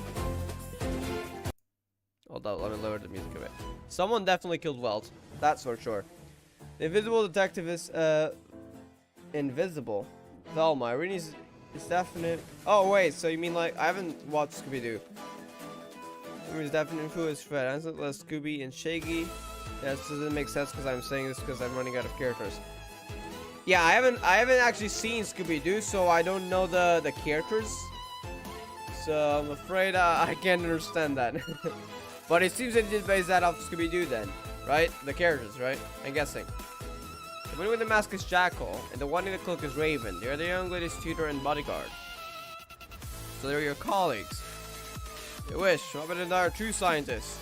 Hold on, let me lower the music a bit. Someone definitely killed Walt. That's for sure. The invisible detective is invisible. Thelma, Irene is definite. Oh wait, so you mean like I haven't watched Scooby-Doo. It's definite who is Fred. Answer Scooby and Shaggy. That doesn't make sense because I'm saying this because I'm running out of characters. Yeah, I haven't actually seen Scooby-Doo, so I don't know the characters. So I'm afraid I can't understand that. But it seems they did base that off Scooby-Doo then, right? The characters, right? I'm guessing. The one with the mask is Jackal, and the one in the cloak is Raven. They are the young lady's tutor and bodyguard. So they're your colleagues. I wish, Robert and I are true scientists.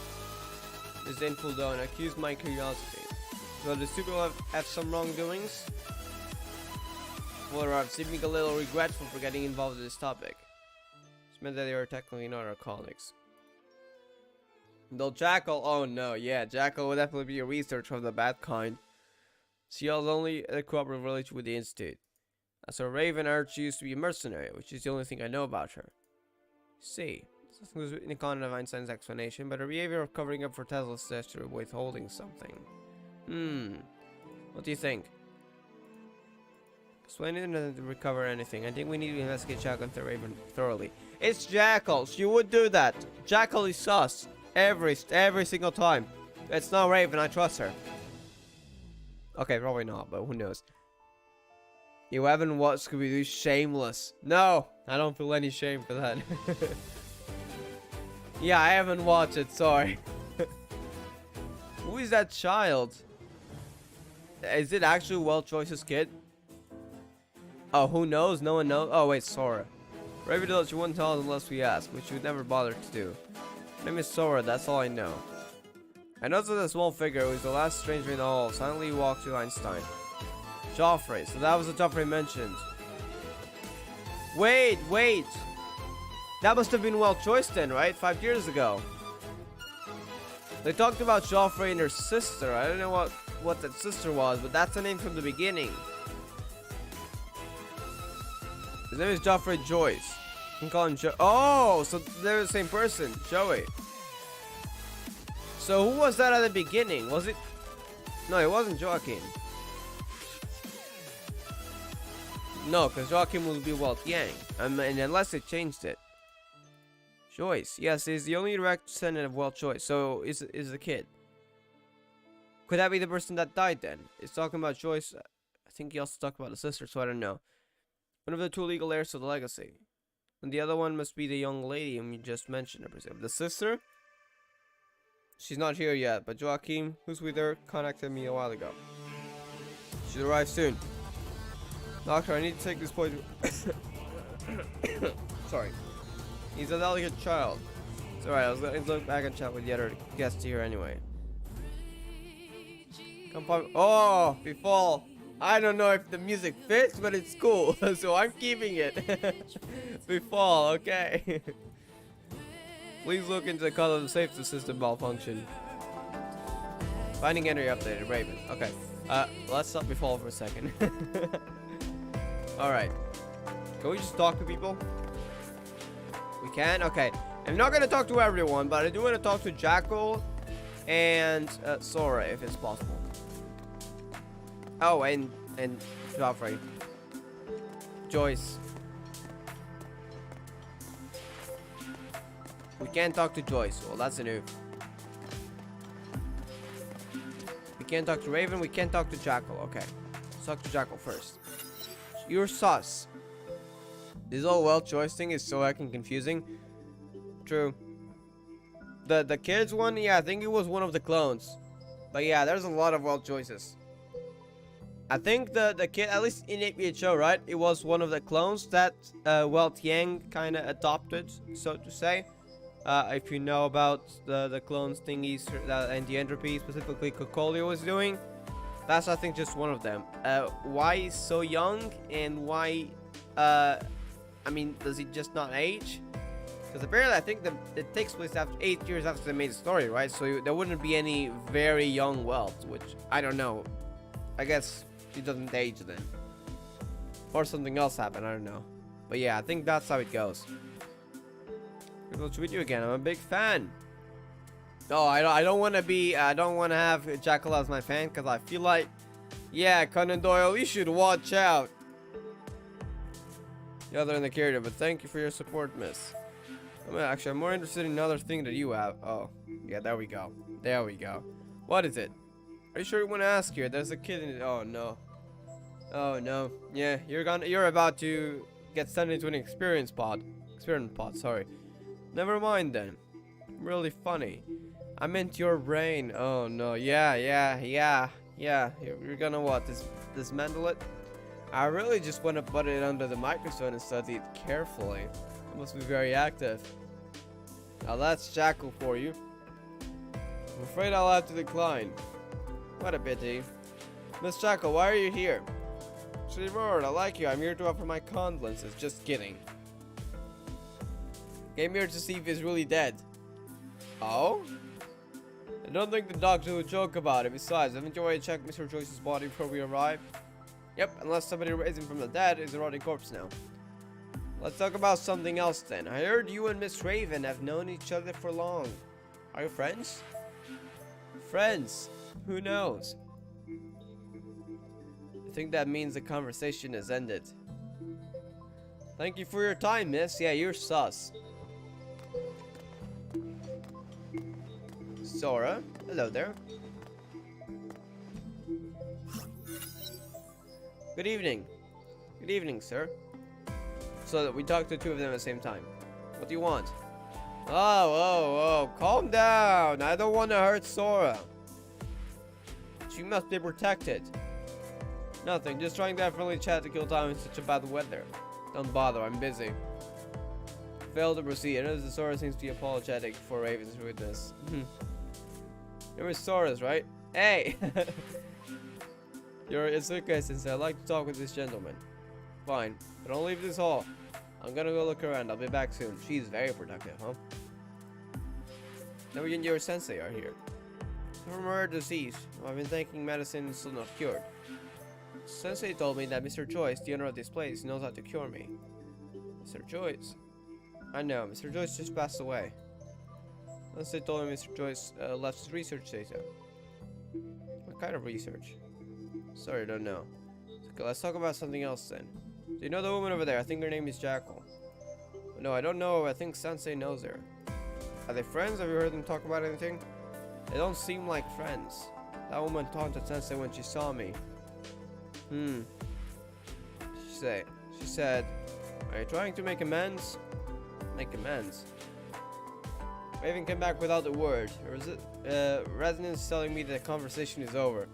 Disdainful don't accuse my curiosity. So the super have some wrongdoings? Well, I've seeming a little regretful for getting involved in this topic. It's meant that they are technically not our colleagues. Though Jackal, oh no, yeah, Jackal would definitely be a researcher of the bad kind. She has only a cooperative relation with the Institute. As a Raven Arch used to be a mercenary, which is the only thing I know about her. See, this was in the content of Einstein's explanation, but her behavior of covering up for Tesla's gesture withholding something. What do you think? Explain it and to recover anything. I think we need to investigate Jackal and the Raven thoroughly. It's Jackal. She would do that. Jackal is sus. Every single time. It's not Raven. I trust her. Okay, probably not, but who knows. You haven't watched Scooby-Doo Shameless. No, I don't feel any shame for that. Yeah, I haven't watched it. Sorry. Who is that child? Is it actually Well Choice's kid? Oh, who knows? No one knows. Oh, wait, Sora. Raven told she wouldn't tell us unless we asked, which she would never bother to do. Her name is Sora, that's all I know. I noticed that a small figure who was the last stranger in the hall silently walked to Einstein. Joffrey, so that was the Joffrey mentioned. Wait! That must have been Well Choice then, right? 5 years ago. They talked about Joffrey and her sister. I don't know what that sister was, but that's the name from the beginning. His name is Joffrey Joyce. You can call him Joe. Oh, so they're the same person, Joey. So who was that at the beginning? Was it? No, it wasn't Joaquin. No, because Joaquin will be Walt Yang. And unless they changed it. Joyce. Yes, he's the only direct descendant of Walt Joyce. So is the kid. Could that be the person that died then? It's talking about Joyce. I think he also talked about the sister, so I don't know. One of the two legal heirs to the legacy. And the other one must be the young lady whom you just mentioned, I presume. The sister? She's not here yet, but Joachim, who's with her, contacted me a while ago. She'll arrive soon. Doctor, I need to take this boy to... Sorry. He's a delicate child. It's alright, I was going to look back and chat with the other guests here anyway. Come on. Oh, Befall. I don't know if the music fits, but it's cool, so I'm keeping it. Befall, okay. Please look into the cause of the safety system malfunction. Finding entry updated, Raven. Okay, let's stop Befall for a second. Alright. Can we just talk to people? We can? Okay. I'm not gonna talk to everyone, but I do want to talk to Jackal and Sora if it's possible. Oh, and Joffrey. Joyce. We can't talk to Joyce. Well, that's a new. We can't talk to Raven. We can't talk to Jackal. Okay. Let's talk to Jackal first. You're sus. This whole Well Choice thing is so heckin' confusing. True. The kids one, yeah, I think it was one of the clones. But yeah, there's a lot of Well Choices. I think the kid, at least in 8-bit show, right? It was one of the clones that Welt Yang kind of adopted, so to say. If you know about the clones thingies and the entropy, specifically Cocolio was doing, that's I think just one of them. Why so young and why? I mean, does he just not age? Because apparently I think it takes place after 8 years after the main story, right? So there wouldn't be any very young Welt, which I don't know. I guess he doesn't age then, or something else happened. I don't know, but yeah, I think that's how it goes. We'll tweet you again. I'm a big fan. Oh, I don't want to be. I don't want to have Jackal as my fan because I feel like, yeah, Conan Doyle, you should watch out. The other in the carrier, but thank you for your support, miss. I'm more interested in another thing that you have. Oh, yeah, there we go. There we go. What is it? Are you sure you want to ask here? There's a kid in it. Oh no. Oh no. Yeah, you're about to get sent into an experiment pod, sorry. Never mind then. Really funny. I meant your brain. Oh no. Yeah. You're gonna what? Dismantle it? I really just want to put it under the microscope and study it carefully. It must be very active. Now that's Jackal for you. I'm afraid I'll have to decline. What a pity. Miss Jackal, why are you here? She roared, I like you. I'm here to offer my condolences. Just kidding. Came here to see if he's really dead. Oh? I don't think the doctor would joke about it. Besides, haven't you already checked Mr. Joyce's body before we arrived? Yep, unless somebody raised him from the dead, he's a rotting corpse now. Let's talk about something else then. I heard you and Miss Raven have known each other for long. Are you friends? Friends? Who knows? I think that means the conversation has ended. Thank you for your time, miss. Yeah, you're sus. Sora, hello there. Good evening. Good evening, sir. So that we talk to two of them at the same time. What do you want? Oh, calm down. I don't want to hurt Sora. She must be protected. Nothing, just trying to have friendly chat to kill time in such a bad weather. Don't bother, I'm busy. Failed to proceed. I notice the Sora seems to be apologetic for Raven's rudeness. You're Sora's, right? Hey! It's okay, since I'd like to talk with this gentleman. Fine, but don't leave this hall. I'm gonna go look around. I'll be back soon. She's very productive, huh? Now you and your sensei are here. From her disease, I've been taking medicine and still not cured. Sensei told me that Mr. Joyce, the owner of this place, knows how to cure me. Mr. Joyce? I know, Mr. Joyce just passed away. Sensei told me Mr. Joyce left his research data. What kind of research? Sorry, I don't know. Okay, let's talk about something else then. Do you know the woman over there? I think her name is Jackal. No, I don't know. I think Sensei knows her. Are they friends? Have you heard them talk about anything? They don't seem like friends. That woman taunted Sensei when she saw me. She said, are you trying to make amends? Make amends? Raven came back without a word. Resonance telling me that the conversation is over.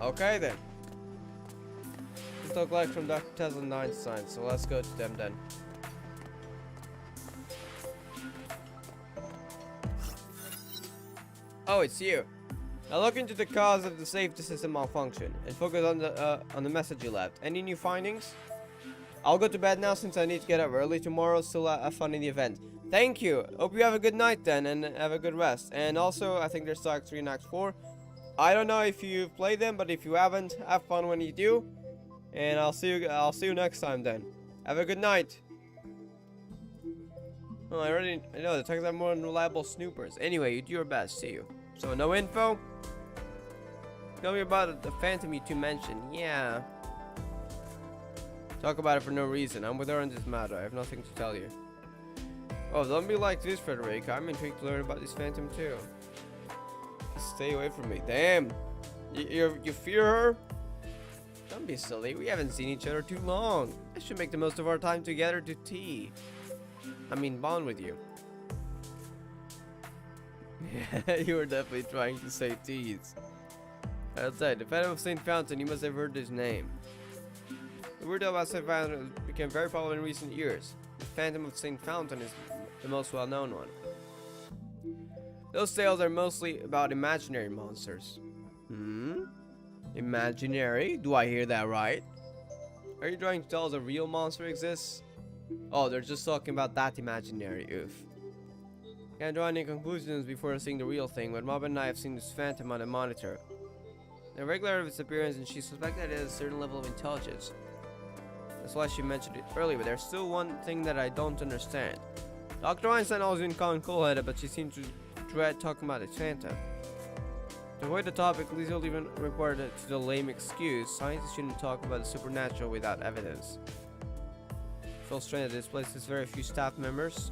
Okay then. This look like from Dr. Tesla and Einstein, so let's go to them then. Oh, it's you. Now look into the cause of the safety system malfunction and focus on the message you left. Any new findings? I'll go to bed now since I need to get up early tomorrow. Still have fun in the event. Thank you. Hope you have a good night then and have a good rest. And also, I think there's Act 3 and Act 4. I don't know if you've played them, but if you haven't, have fun when you do. And I'll see you next time then. Have a good night. Oh, I know the texts are more unreliable snoopers. Anyway, you do your best. See you. So no info. Tell me about the phantom you two mentioned. Yeah. Talk about it for no reason. I'm with her on this matter. I have nothing to tell you. Oh, don't be like this, Frederica. I'm intrigued to learn about this phantom too. Stay away from me. Damn. You fear her? Don't be silly. We haven't seen each other too long. I should make the most of our time together to tea. I mean, bond with you. Yeah, you were definitely trying to say tease. Outside, the Phantom of St. Fountain, you must have heard his name. The word about St. Fountain became very popular in recent years. The Phantom of St. Fountain is the most well-known one. Those tales are mostly about imaginary monsters. Imaginary? Do I hear that right? Are you trying to tell us a real monster exists? Oh, they're just talking about that imaginary, oof. Can't draw any conclusions before seeing the real thing, but Mob and I have seen this phantom on the monitor. They're regular of its appearance, and she suspected that it has a certain level of intelligence. That's why she mentioned it earlier, but there's still one thing that I don't understand. Dr. Einstein always been calling cool-headed, but she seems to dread talking about the phantom. To avoid the topic, Liesel even reported to the lame excuse, scientists shouldn't talk about the supernatural without evidence. Feels strange that this place has very few staff members.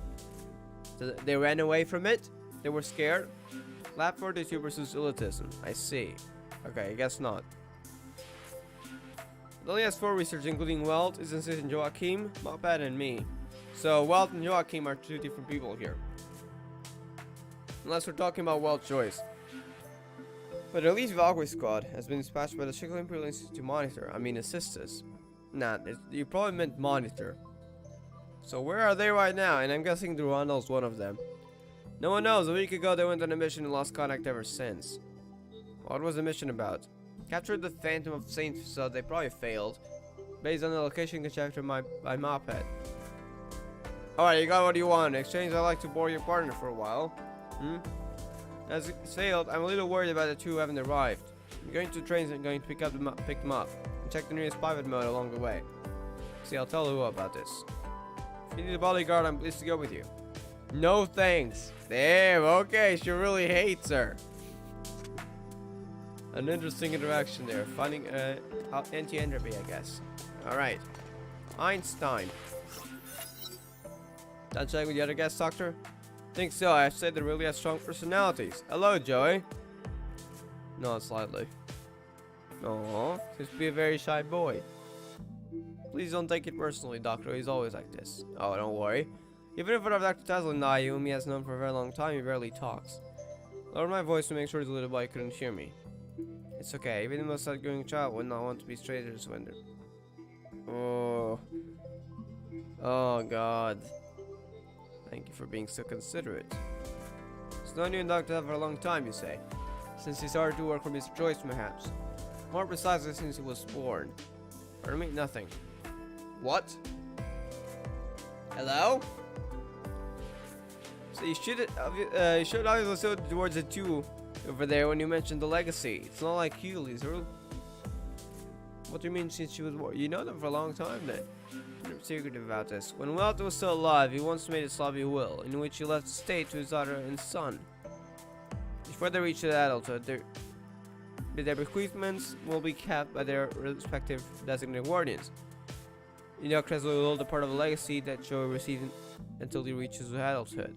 So they ran away from it? They were scared? Lab fortitude versus elitism. I see. Okay, I guess not. It only has 4 researchers, including Welt, Isensith, and Joachim, Mopad, and me. So Welt and Joachim are 2 different people here. Unless we're talking about Welt Joyce. But at least Valkyrie Squad has been dispatched by the Chicago Imperial Institute to monitor. I mean, assist us. Nah, you probably meant monitor. So where are they right now? And I'm guessing Durandal's one of them. No one knows. A week ago they went on a mission and lost contact ever since. What was the mission about? Captured the Phantom of Saint, so they probably failed. Based on the location conjectured by Moped. Alright, you got what you want. In exchange, I'd like to borrow your partner for a while. As it's failed, I'm a little worried about the two who haven't arrived. I'm going to trains and going to pick them up. And check the nearest private mode along the way. See, I'll tell Lou about this. If you need a bodyguard, I'm pleased to go with you. No thanks. Damn, okay, she really hates her. An interesting interaction there. Finding anti-entropy, I guess. Alright. Einstein. Done chatting with the other guest, Doctor? Think so. I've said they really have strong personalities. Hello, Joey. Not slightly. Aww. Seems to be a very shy boy. Please don't take it personally, Doctor. He's always like this. Oh, don't worry. Even in front of Dr. Tesla and I, whom he has known for a very long time, he barely talks. Lower my voice to make sure the little boy couldn't hear me. It's okay. Even the most outgoing child would not want to be strangers when they're... Oh. Oh, God. Thank you for being so considerate. It's known you and Dr. Tesla for a long time, you say. Since he started to work for Mr. Joyce, perhaps. More precisely, since he was born. Pardon me? Nothing. What? Hello? So you should obviously look towards the two over there when you mentioned the legacy. It's not like Hewley's. What do you mean since she was born? You know them for a long time then. I'm secretive about this. When Walt was still alive, he once made a sloppy will, in which he left the estate to his daughter and son. Before they reach adulthood, their bequeathments will be kept by their respective designated guardians. You know, Creswell will hold a part of the legacy that Joey received until he reaches adulthood.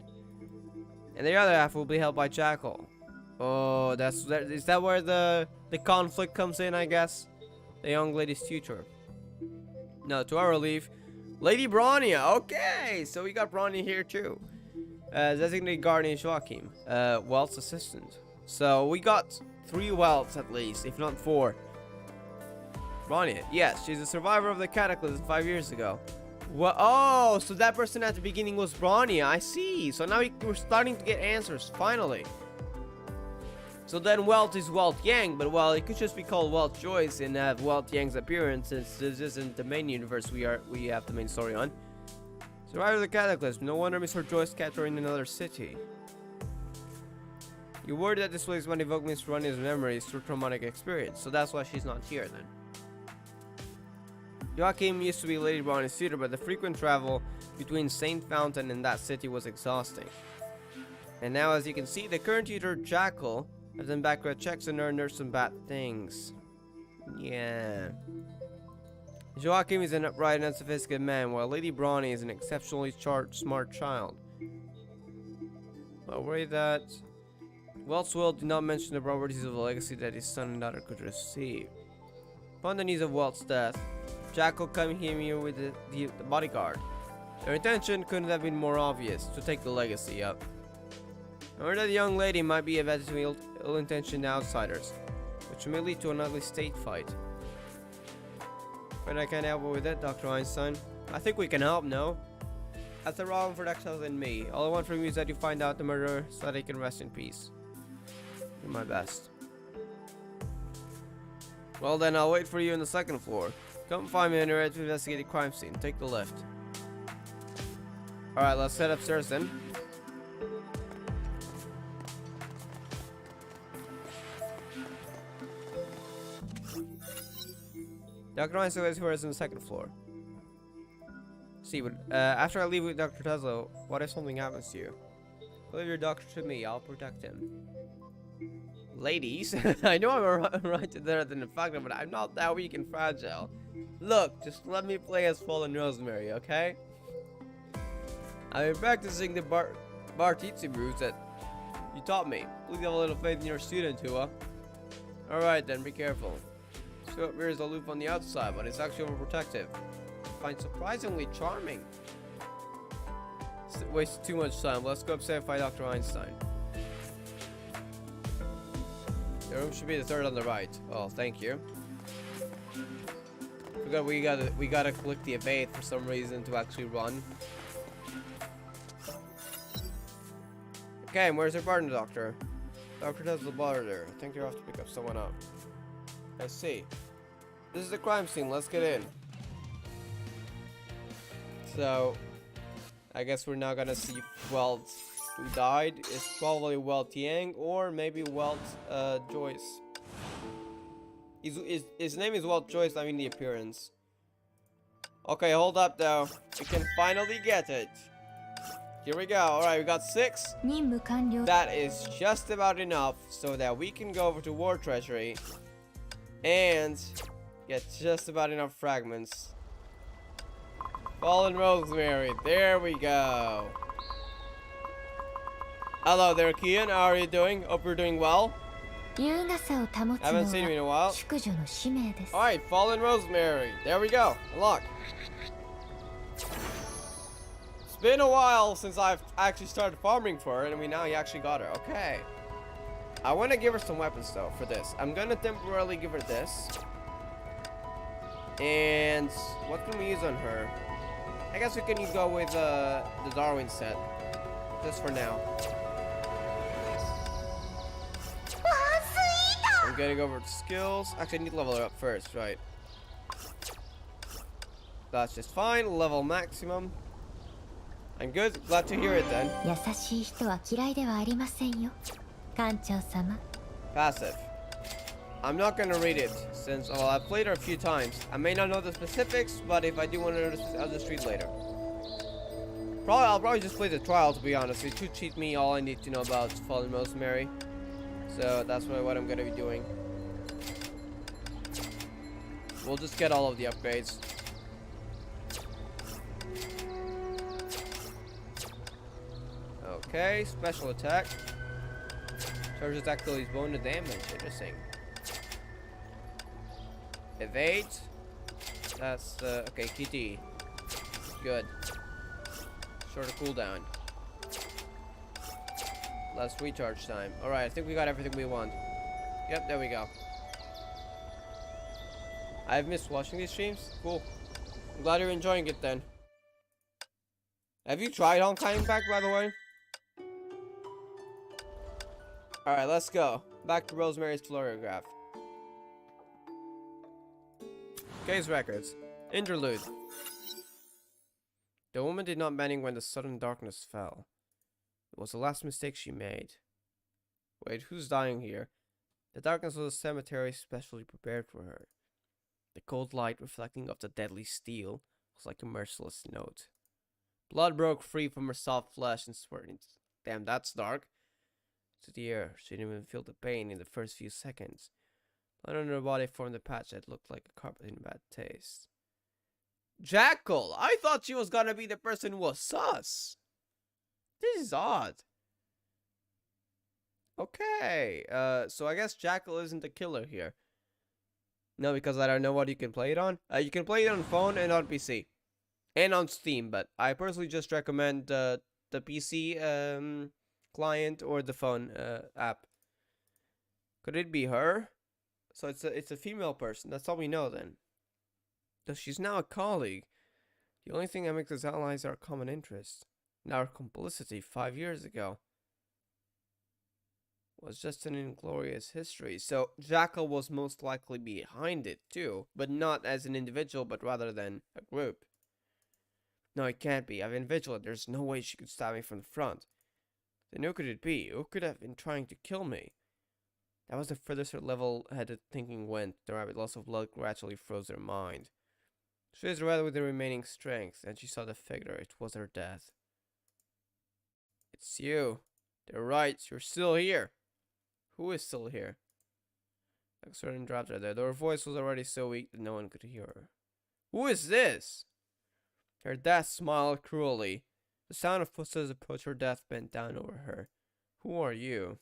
And the other half will be held by Jackal. Oh, is that where the conflict comes in, I guess? The young lady's tutor. No, to our relief, Lady Bronya. Okay, so we got Bronya here too. Designated guardian Joachim, Welt's assistant. So we got 3 Welts at least, if not 4. Bronya, yes, she's a survivor of the Cataclysm 5 years ago. What? Oh, so that person at the beginning was Bronya. I see. So now we're starting to get answers finally. So then Welt is Welt Yang, but well, it could just be called Welt Joyce and have Welt Yang's appearance, since this isn't the main universe we have the main story on. Survivor of the Cataclysm. No wonder Mr. Joyce kept her in another city. You're worried that this place might evoke Mr. Ronnie's memories through traumatic experience, so that's why she's not here then. Joachim used to be Lady Brownie's tutor, but the frequent travel between St. Fountain and that city was exhausting. And now, as you can see, the current tutor, Jackal, has done background checks and earned her some bad things. Yeah. Joachim is an upright and unsophisticated man, while Lady Brawny is an exceptionally smart child. But worry that Welt's will did not mention the properties of the legacy that his son and daughter could receive. Upon the news of Welt's death, Jackal came here with the bodyguard. Their intention couldn't have been more obvious, to take the legacy up. I heard that the young lady might be averted to ill-intentioned outsiders, which may lead to an ugly state fight. But I can't help with it, Dr. Einstein. I think we can help, no? That's a problem for Dexter and me. All I want from you is that you find out the murderer so that he can rest in peace. Do my best. Well then, I'll wait for you on the 2nd floor. Come find me when you're ready to investigate the crime scene. Take the lift. Alright, let's head upstairs then. Dr. Einstein is on the 2nd floor. See, but after I leave with Dr. Tesla, what if something happens to you? Leave your doctor to me, I'll protect him. Ladies, I know I'm right to there than the fact, but I'm not that weak and fragile. Look, just let me play as Fallen Rosemary, okay? I've been practicing the Bartitsu moves that you taught me. Please have a little faith in your student, Hua. Alright then, be careful. So appears aloof on the outside, but it's actually overprotective. I find surprisingly charming. Wasted too much time. Let's go upstairs and find Dr. Einstein. The room should be the 3rd on the right. Oh, thank you. Forgot we gotta click the evade for some reason to actually run. Okay, and where's your partner, Doctor? Dr. Tesla bothered her. I think you're off to pick up someone up. I see. This is the crime scene. Let's get in. So, I guess we're now gonna see Welt who died is probably Welt Yang or maybe Welt Joyce. His name is Welt Joyce, I mean the appearance. Okay, hold up though. We can finally get it. Here we go. Alright, we got 6. That is just about enough so that we can go over to War Treasury and get just about enough fragments. Fallen Rosemary. There we go. Hello there, Kian. How are you doing? Hope you're doing well. Haven't seen you in a while. Alright, Fallen Rosemary. There we go. Unlock. It's been a while since I've actually started farming for her, and we actually got her. Okay. I want to give her some weapons, though, for this. I'm going to temporarily give her this. And what can we use on her? I guess we can go with the Darwin set. Just for now. I'm gonna go over to skills. Actually, I need to level her up first, right? That's just fine. Level maximum. I'm good. Glad to hear it then. Passive. I'm not gonna read it since, well, I've played her a few times. I may not know the specifics, but if I do want to know, I'll just read later. I'll probably just play the trial, to be honest. It should teach me all I need to know about Fallen Rosemary. So that's what I'm gonna be doing. We'll just get all of the upgrades. Okay, special attack. Charge attack till he's bone to damage. Interesting. Evade. That's okay. KT. Good. Shorter cooldown. Less recharge time. Alright, I think we got everything we want. Yep, there we go. I've missed watching these streams. Cool. I'm glad you're enjoying it then. Have you tried Honkai Impact, by the way? Alright, let's go. Back to Rosemary's Floriograph. Case records. Interlude. The woman did not mending when the sudden darkness fell. It was the last mistake she made. Wait, who's dying here? The darkness was a cemetery specially prepared for her. The cold light reflecting off the deadly steel was like a merciless note. Blood broke free from her soft flesh and spurted. Damn, that's dark. To the air, she didn't even feel the pain in the first few seconds. Blood on her body formed a patch that looked like a carpet in bad taste. Jackal! I thought she was gonna be the person who was sus. This is odd. Okay, so I guess Jackal isn't the killer here. No, because I don't know what you can play it on. You can play it on phone and on PC. And on Steam, but I personally just recommend the PC client or the phone app. Could it be her? So it's a female person. That's all we know then. Though she's now a colleague. The only thing that makes us allies are our common interests. And our complicity 5 years ago was just an inglorious history. So Jackal was most likely behind it too, but not as an individual, but rather than a group. No, it can't be. I've been vigilant. There's no way she could stab me from the front. Then who could it be? Who could have been trying to kill me? That was the furthest her level-headed thinking went. The rapid loss of blood gradually froze her mind. She was red with the remaining strength, and she saw the figure. It was her death. It's you. They're right. You're still here. Who is still here? Like a certain dropped her there, though her voice was already so weak that no one could hear her. Who is this? Her death smiled cruelly. The sound of footsteps approached her death bent down over her. Who are you?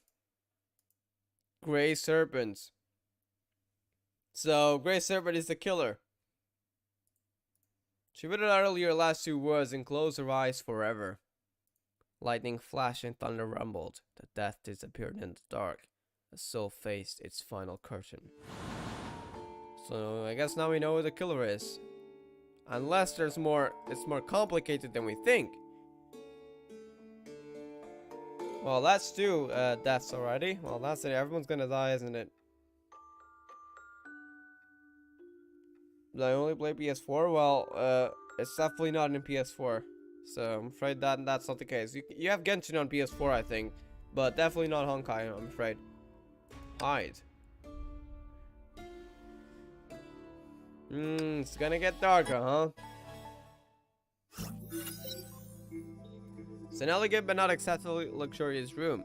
Grey Serpent. So, Grey Serpent is the killer. She waited earlier her last 2 words and closed her eyes forever. Lightning flashed and thunder rumbled. The death disappeared in the dark. The soul faced its final curtain. So, I guess now we know who the killer is. Unless there's more, it's more complicated than we think. Well, that's 2 deaths already. Well, that's it. Everyone's gonna die, isn't it? Do I only play PS4? Well, it's definitely not in PS4. So I'm afraid that that's not the case. You have Genshin on PS4, I think, but definitely not Honkai, I'm afraid. Hide. It's gonna get darker, huh? It's an elegant but not excessively luxurious room.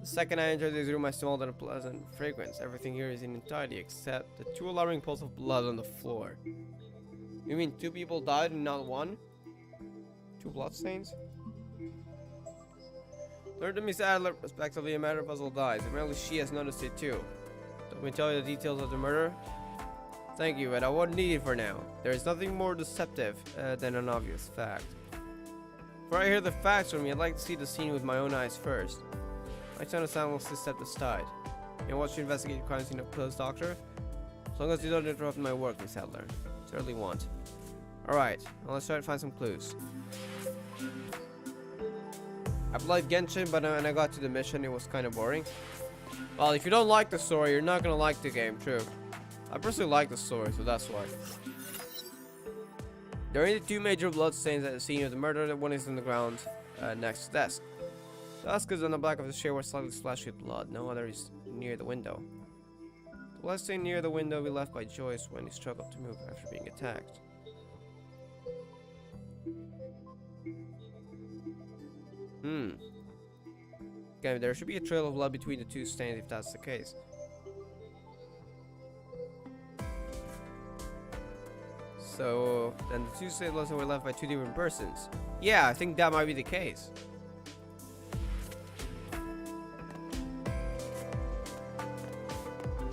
The second I entered this room, I smelled an unpleasant fragrance. Everything here is in entirety except the two alarming pools of blood on the floor. You mean 2 people died and not 1? 2 bloodstains? Learned to Miss Adler, respectively, a matter puzzle dies. Apparently she has noticed it too. Let me tell you the details of the murder. Thank you, but I won't need it for now. There is nothing more deceptive than an obvious fact. Before I hear the facts from you, I'd like to see the scene with my own eyes first. I to understand will step aside. You want to investigate crime scene of close, doctor? As long as you don't interrupt my work, Miss Adler. Certainly won't. Alright, well, let's try to find some clues. I played Genshin, but when I got to the mission, it was kind of boring. Well, if you don't like the story, you're not gonna like the game, true. I personally like the story, so that's why. There are the 2 major bloodstains at the scene of the murder. One is on the ground next to the desk. The desk is on the back of the chair where slightly splashed with blood. No other is near the window. The bloodstain near the window will be left by Joyce when he struggled to move after being attacked. Okay, there should be a trail of blood between the 2 stains if that's the case. So, then the 2 stains were left by 2 different persons. Yeah, I think that might be the case.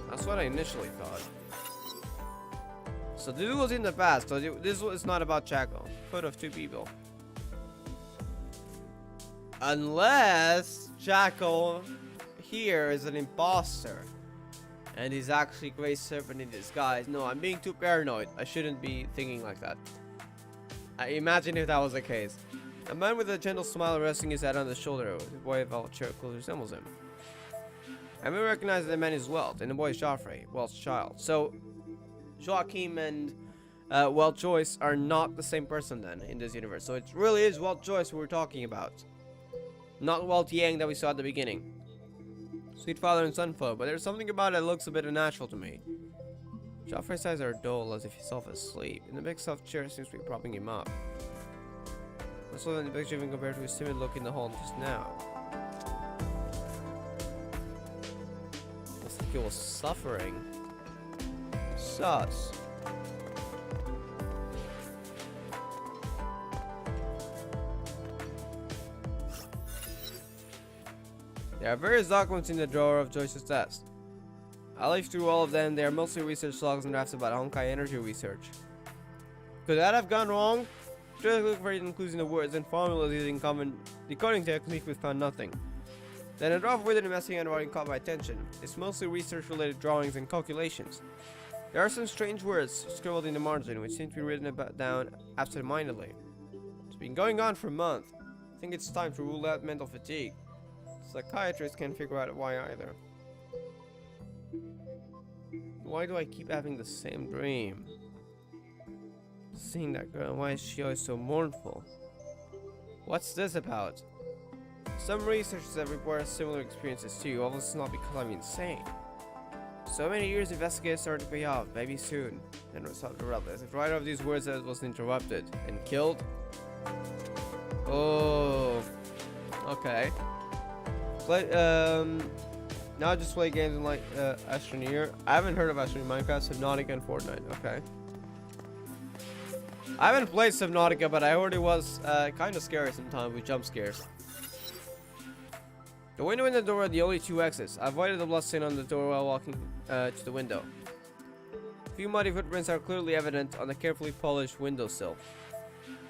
That's what I initially thought. So this was in the past, so this was not about Chaco. Foot of 2 people. Unless Chaco here is an imposter. And he's actually Grey Serpent in disguise. No, I'm being too paranoid. I shouldn't be thinking like that. Imagine if that was the case. A man with a gentle smile resting his head on the shoulder. The boy of chair closely resembles him. I may recognize that the man is Welt, and the boy is Joffrey, Welt's child. So, Joachim and Welt Joyce are not the same person then in this universe. So it really is Welt Joyce who we're talking about. Not Welt Yang that we saw at the beginning. Sweet father and son flow, but there's something about it that looks a bit unnatural to me. Joffrey's eyes are dull as if he's half asleep, and the big soft chair seems to be propping him up. Also than the picture even compared to his timid look in the hall just now. Looks like he was suffering. Sus. There are various documents in the drawer of Joyce's desk. I leafed through all of them. They are mostly research logs and drafts about Honkai energy research. Could that have gone wrong? Just look for hidden clues in the words and formulas using common decoding technique, we found nothing. Then a draft with an investigating handwriting caught my attention. It's mostly research-related drawings and calculations. There are some strange words scribbled in the margin, which seem to be written down absent-mindedly. It's been going on for a month. I think it's time to rule out mental fatigue. Psychiatrists can't figure out why either. Why do I keep having the same dream? Seeing that girl, why is she always so mournful? What's this about? Some researchers have reported similar experiences too, although it's not because I'm insane. So many years investigators started to pay off, maybe soon. And resolved the relatives. If the writer of these words was interrupted and killed. Oh, okay. Now I just play games in like Astroneer. I haven't heard of Astroneer, Minecraft, Subnautica, and Fortnite. Okay. I haven't played Subnautica, but I heard it was kind of scary sometimes with jump scares. The window and the door are the only 2 exits. I avoided the bloodstain on the door while walking to the window. A few muddy footprints are clearly evident on the carefully polished windowsill.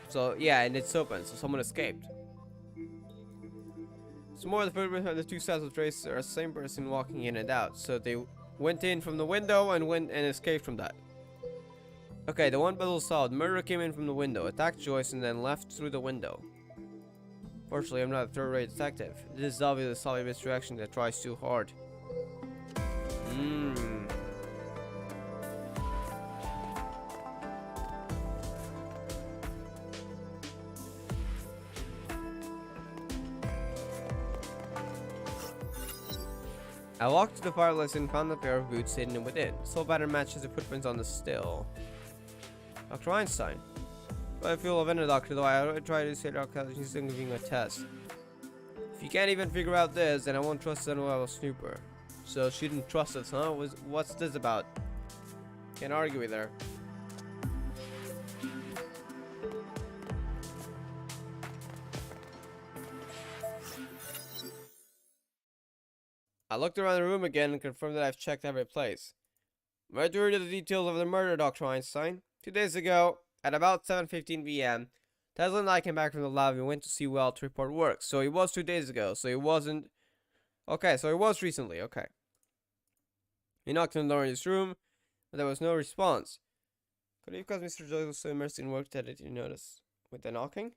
So yeah, and it's open, so someone escaped. Some more of the footprints on the 2 sets of traces are the same person walking in and out. So they went in from the window and went and escaped from that. Okay, the one puzzle solved. Murderer came in from the window, attacked Joyce, and then left through the window. Fortunately, I'm not a third-rate detective. This is obviously a solid misdirection that tries too hard. I walked to the fireplace and found a pair of boots hidden within. Soul pattern matches the footprints on the still. Dr. Einstein. But I feel offended, doctor, though I try to say Dr. She's still giving a test. If you can't even figure out this, then I won't trust anyone else snooper. So she didn't trust us, huh? What's this about? Can't argue with her. I looked around the room again and confirmed that I've checked every place. Where to read the details of the murder, Dr. Einstein? 2 days ago, at about 7:15 p.m., Tesla and I came back from the lab and went to see Well to report work. So it was 2 days ago, so it wasn't... Okay, so it was recently, okay. We knocked on the door in his room, but there was no response. Could it because Mr. Joyce was so immersed in work that he didn't notice with the knocking?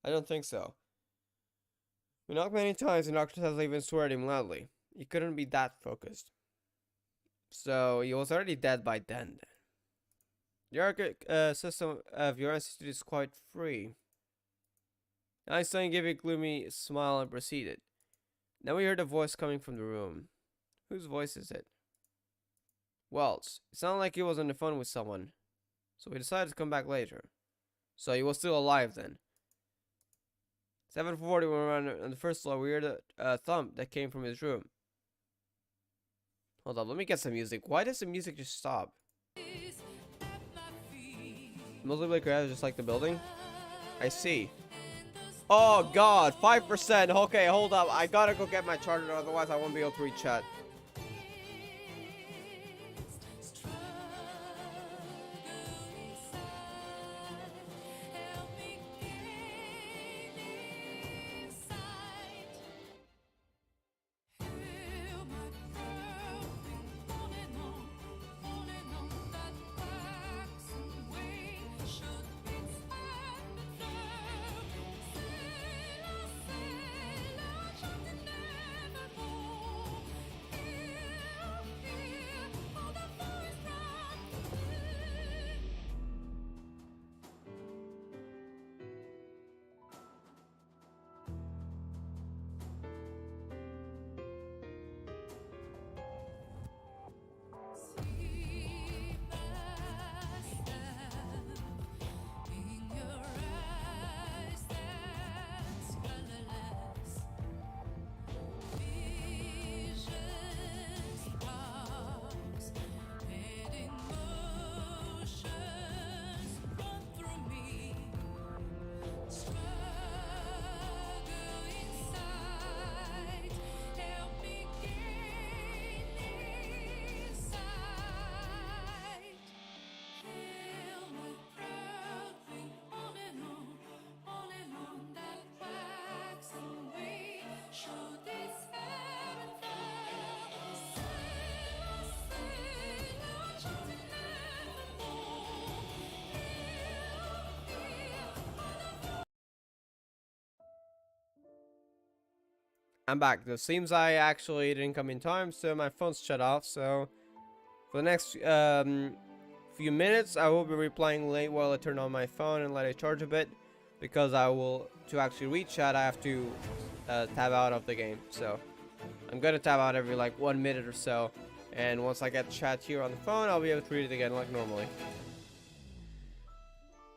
I don't think so. We knocked many times and Dr. Tesla even swore at him loudly. He couldn't be that focused. So he was already dead by then. The hierarchic system of your institute is quite free. Einstein gave a gloomy smile and proceeded. Then we heard a voice coming from the room. Whose voice is it? Wells. It sounded like he was on the phone with someone. So we decided to come back later. So he was still alive then. 7:40 when we were on the first floor, we heard a thump that came from his room. Hold up, let me get some music. Why does the music just stop? Mostly like just like the building? I see. Oh god, 5%. Okay, hold up. I gotta go get my charger, otherwise I won't be able to reach chat. I'm back. It seems I actually didn't come in time, so my phone's shut off. So for the next few minutes, I will be replying late while I turn on my phone and let it charge a bit, because to actually read chat, I have to tab out of the game. So I'm gonna tab out every like 1 minute or so, and once I get chat here on the phone, I'll be able to read it again like normally.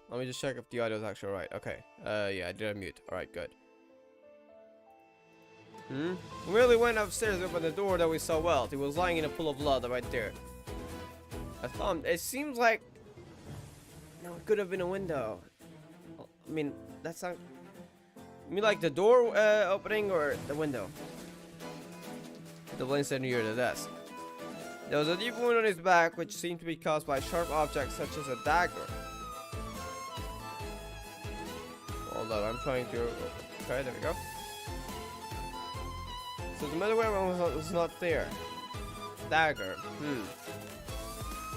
Let me just check if the audio is actually right. Okay. Yeah, I did unmute. All right, good. We merely went upstairs and opened the door that we saw Welt. He was lying in a pool of blood right there. I thought it seems like no, it could have been a window. I mean, that's not. You mean like the door opening or the window? The blade said near the desk. There was a deep wound on his back, which seemed to be caused by sharp objects such as a dagger. Hold on, I'm trying to. Okay, there we go. So the murder weapon was not there. Dagger.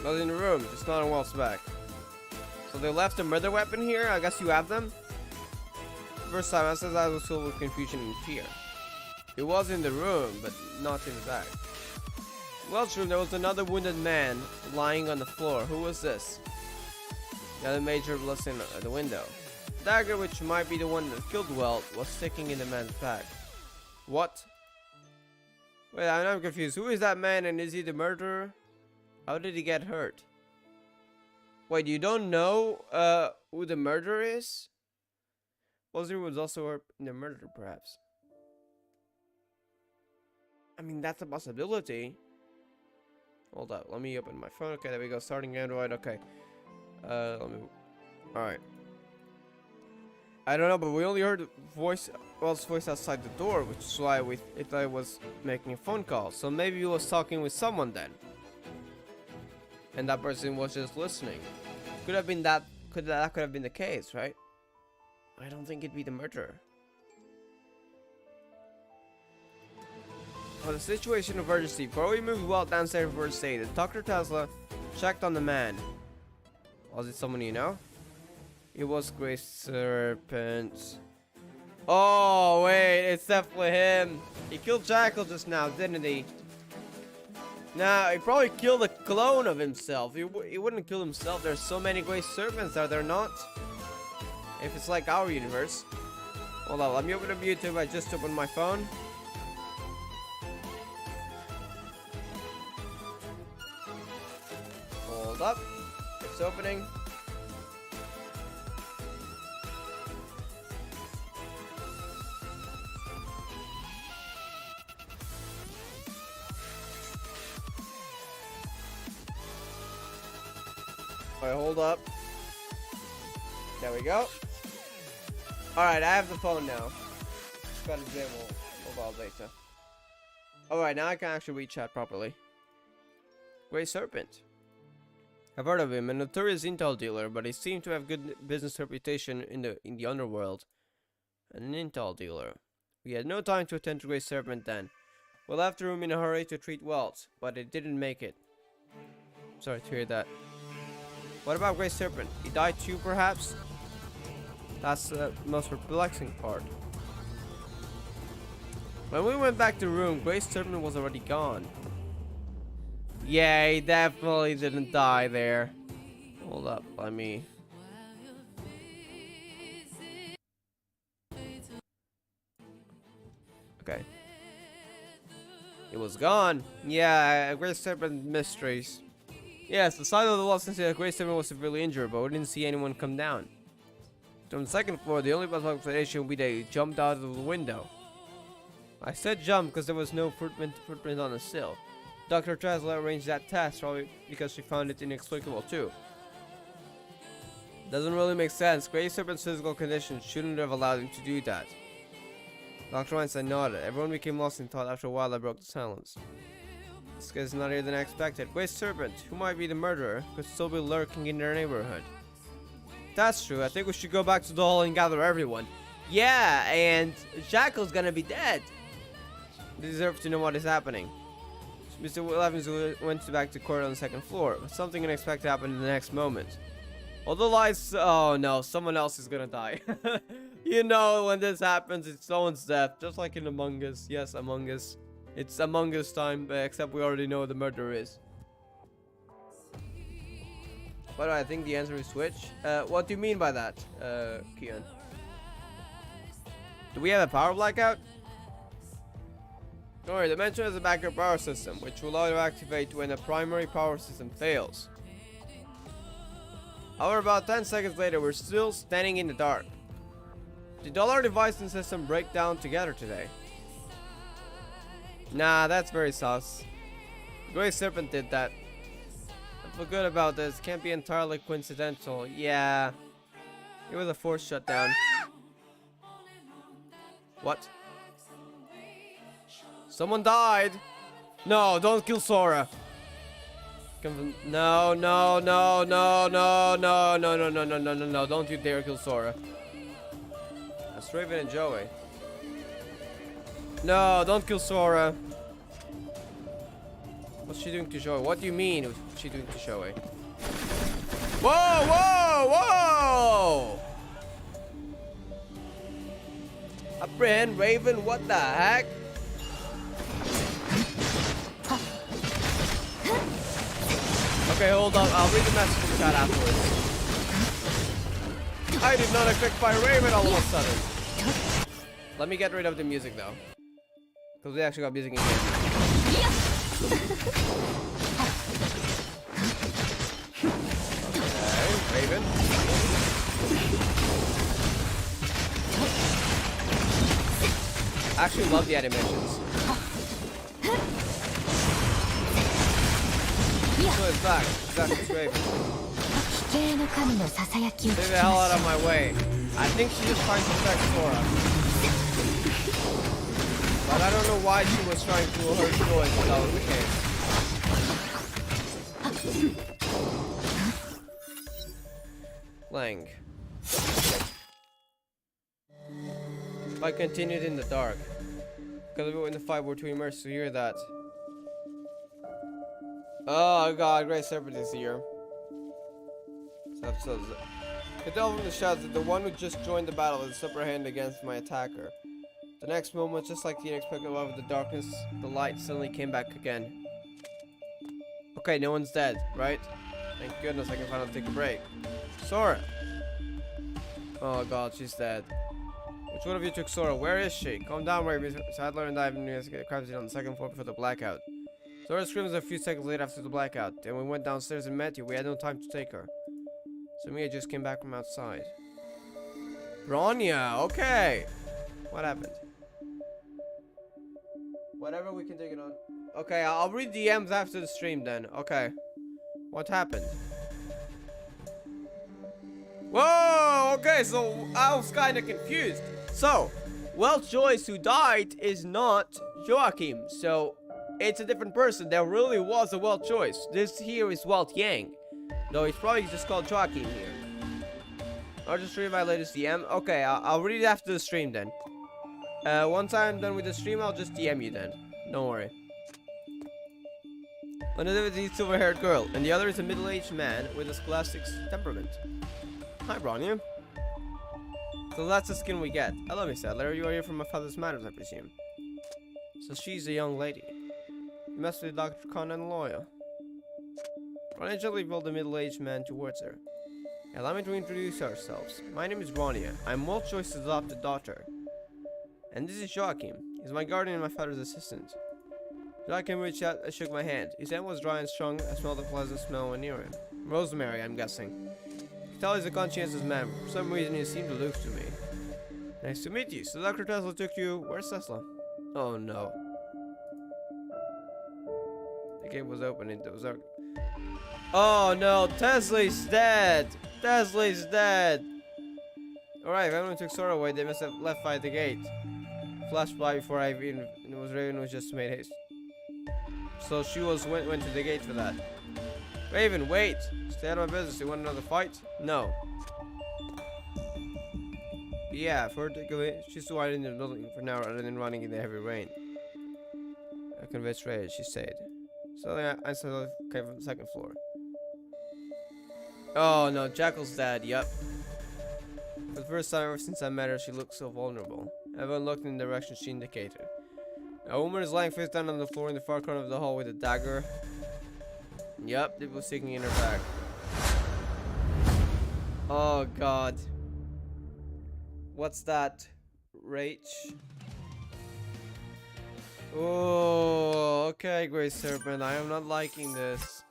Not in the room, just not on Welt's back. So they left the murder weapon here? I guess you have them? First time I said I was filled with confusion and fear. It was in the room, but not in the back. In Welt's room, there was another wounded man lying on the floor. Who was this? The other major blessing at the window. The dagger, which might be the one that killed Welt, was sticking in the man's back. What? Wait, I'm confused. Who is that man and is he the murderer? How did he get hurt? Wait, you don't know who the murderer is? Rosemary was also hurt in the murder, perhaps. I mean, that's a possibility. Hold up, let me open my phone. Okay, there we go. Starting Android. Okay. Let me. All right. I don't know, but we only heard Wells' voice outside the door, which is why we thought I was making a phone call. So maybe he was talking with someone then, and that person was just listening. Could have been that. Could have been the case, right? I don't think it'd be the murderer. For the situation of urgency, before we moved well downstairs for first aid, Dr. Tesla checked on the man. Was it someone you know? It was Grace Serpent. Oh, wait, it's definitely him. He killed Jackal just now, didn't he? Nah, he probably killed a clone of himself. He wouldn't kill himself. There's so many Grace Serpents, are there not? If it's like our universe. Hold on, let me open up YouTube. I just opened my phone. Hold up. It's opening. Alright, hold up. There we go. Alright, I have the phone now. Just gotta disable mobile data. Alright, now I can actually read chat properly. Grey Serpent. I've heard of him, a notorious intel dealer, but he seemed to have good business reputation in the underworld. An intel dealer. We had no time to attend to Grey Serpent then. We left the room in a hurry to treat Wells, but it didn't make it. Sorry to hear that. What about Grey Serpent? He died too, perhaps? That's the most perplexing part. When we went back to the room, Grey Serpent was already gone. Yeah, he definitely didn't die there. Hold up, let me... Okay. It was gone. Yeah, Grey Serpent mysteries. Yes, the side of the wall since the Grey Serpent was severely injured, but we didn't see anyone come down. On the second floor, the only possible explanation would be that he jumped out of the window. I said jump because there was no footprint on the sill. Dr. Tesla arranged that test probably because she found it inexplicable too. Doesn't really make sense. Grey Serpent's physical condition shouldn't have allowed him to do that. Dr. Einstein nodded. Everyone became lost in thought. After a while, I broke the silence. This guy's not here than I expected. Grey Serpent, who might be the murderer, could still be lurking in their neighborhood. That's true. I think we should go back to the hall and gather everyone. Yeah, and Jackal's gonna be dead. They deserve to know what is happening. Mr. Evans went back to court on the second floor, but something unexpected happened in the next moment. All the lights... Oh no, someone else is gonna die. You know, when this happens, it's someone's death. Just like in Among Us. Yes, Among Us. It's Among Us time, except we already know who the murderer is. By the way, I think the answer is switch. What do you mean by that, Kian? Do we have a power blackout? Don't worry, the Dimension has a backup power system, which will auto-activate when the primary power system fails. However, about 10 seconds later, we're still standing in the dark. Did all our device and system break down together today? Nah, that's very sus. Grey Serpent did that. I feel good about this. Can't be entirely coincidental. Yeah. It was a forced shutdown. What? Someone died. No, don't kill Sora. No, no, no, no, no, no, no, no, no, no, no, no, no. Don't you dare kill Sora. That's Raven and Joey. No, don't kill Sora. What's she doing to Joey? What do you mean what's she doing to Joey? Whoa, whoa, whoa! Apprehend Raven, what the heck? Okay, hold on. I'll read the message in the chat afterwards. I did not expect by Raven all of a sudden. Let me get rid of the music though. Because we actually got music in here. Okay, Raven. I actually love the animations. So it's back. It's Raven. Stay the hell out of my way. I think she's just trying to protect Sora. But I don't know why she was trying to hurt Joy if that was the case. Lang. I continued in the dark. Because we were in the fight, we're too immersed to hear that. Oh god, Great Serpent is here. So, I tell from the shouts that the one who just joined the battle has a upper hand against my attacker. The next moment, just like the unexpected love of the darkness, the light suddenly came back again. Okay, no one's dead, right? Thank goodness I can finally take a break. Sora! Oh god, she's dead. Which one of you took Sora? Where is she? Calm down, Raven. Sadler and I have been investigating the crime scene on the second floor before the blackout. Sora screams a few seconds later after the blackout. Then we went downstairs and met you. We had no time to take her. So Mia just came back from outside. Bronya, okay. What happened? Whatever, we can take it on. Okay, I'll read DMs after the stream then. Okay. What happened? Whoa, okay, so I was kind of confused. So, Welch Joyce who died is not Joachim. So, it's a different person. There really was a Welch Joyce. This here is Walt Yang. Though he's probably just called Joachim here. I'll just read my latest DM. Okay, I'll read it after the stream then. Once I'm done with the stream, I'll just DM you then. Don't worry. One of them is a silver-haired girl, and the other is a middle-aged man with a scholastic temperament. Hi, Bronya. So that's the skin we get. I love you, Sadler. You are here from my father's matters, I presume. So she's a young lady. You must be Dr. Conan Loyal. Bronya gently rolled the middle-aged man towards her. Allow me to introduce ourselves. My name is Bronya. I'm Walt Joyce's adopted daughter. And this is Joachim. He's my guardian and my father's assistant. Joachim reached out and shook my hand. His hand was dry and strong. I smelled a pleasant smell when near him. Rosemary, I'm guessing. You can tell he's a conscientious man. For some reason, he seemed aloof to me. Nice to meet you. So Dr. Tesla took you... Where's Tesla? Oh no. The gate was open and it was dark. Oh no, Tesla's dead! Tesla's dead! Alright, if everyone took Sora away, they must have left by the gate. Flashed by before I even... It was Raven was just made haste. So she went to the gate for that. Raven, wait! Stay out of my business. You want another fight? No. Yeah, for her to go in, she's too hide in the building for now rather than running in the heavy rain. I convinced Rita, she said. So I saw came from the second floor. Oh no, Jackal's dead, yep. For the first time ever since I met her, she looked so vulnerable. Everyone looked in the direction she indicated. A woman is lying face down on the floor in the far corner of the hall with a dagger. Yep, it was sticking in her back. Oh god. What's that? Rach? Oh, okay, Grey Serpent. I am not liking this.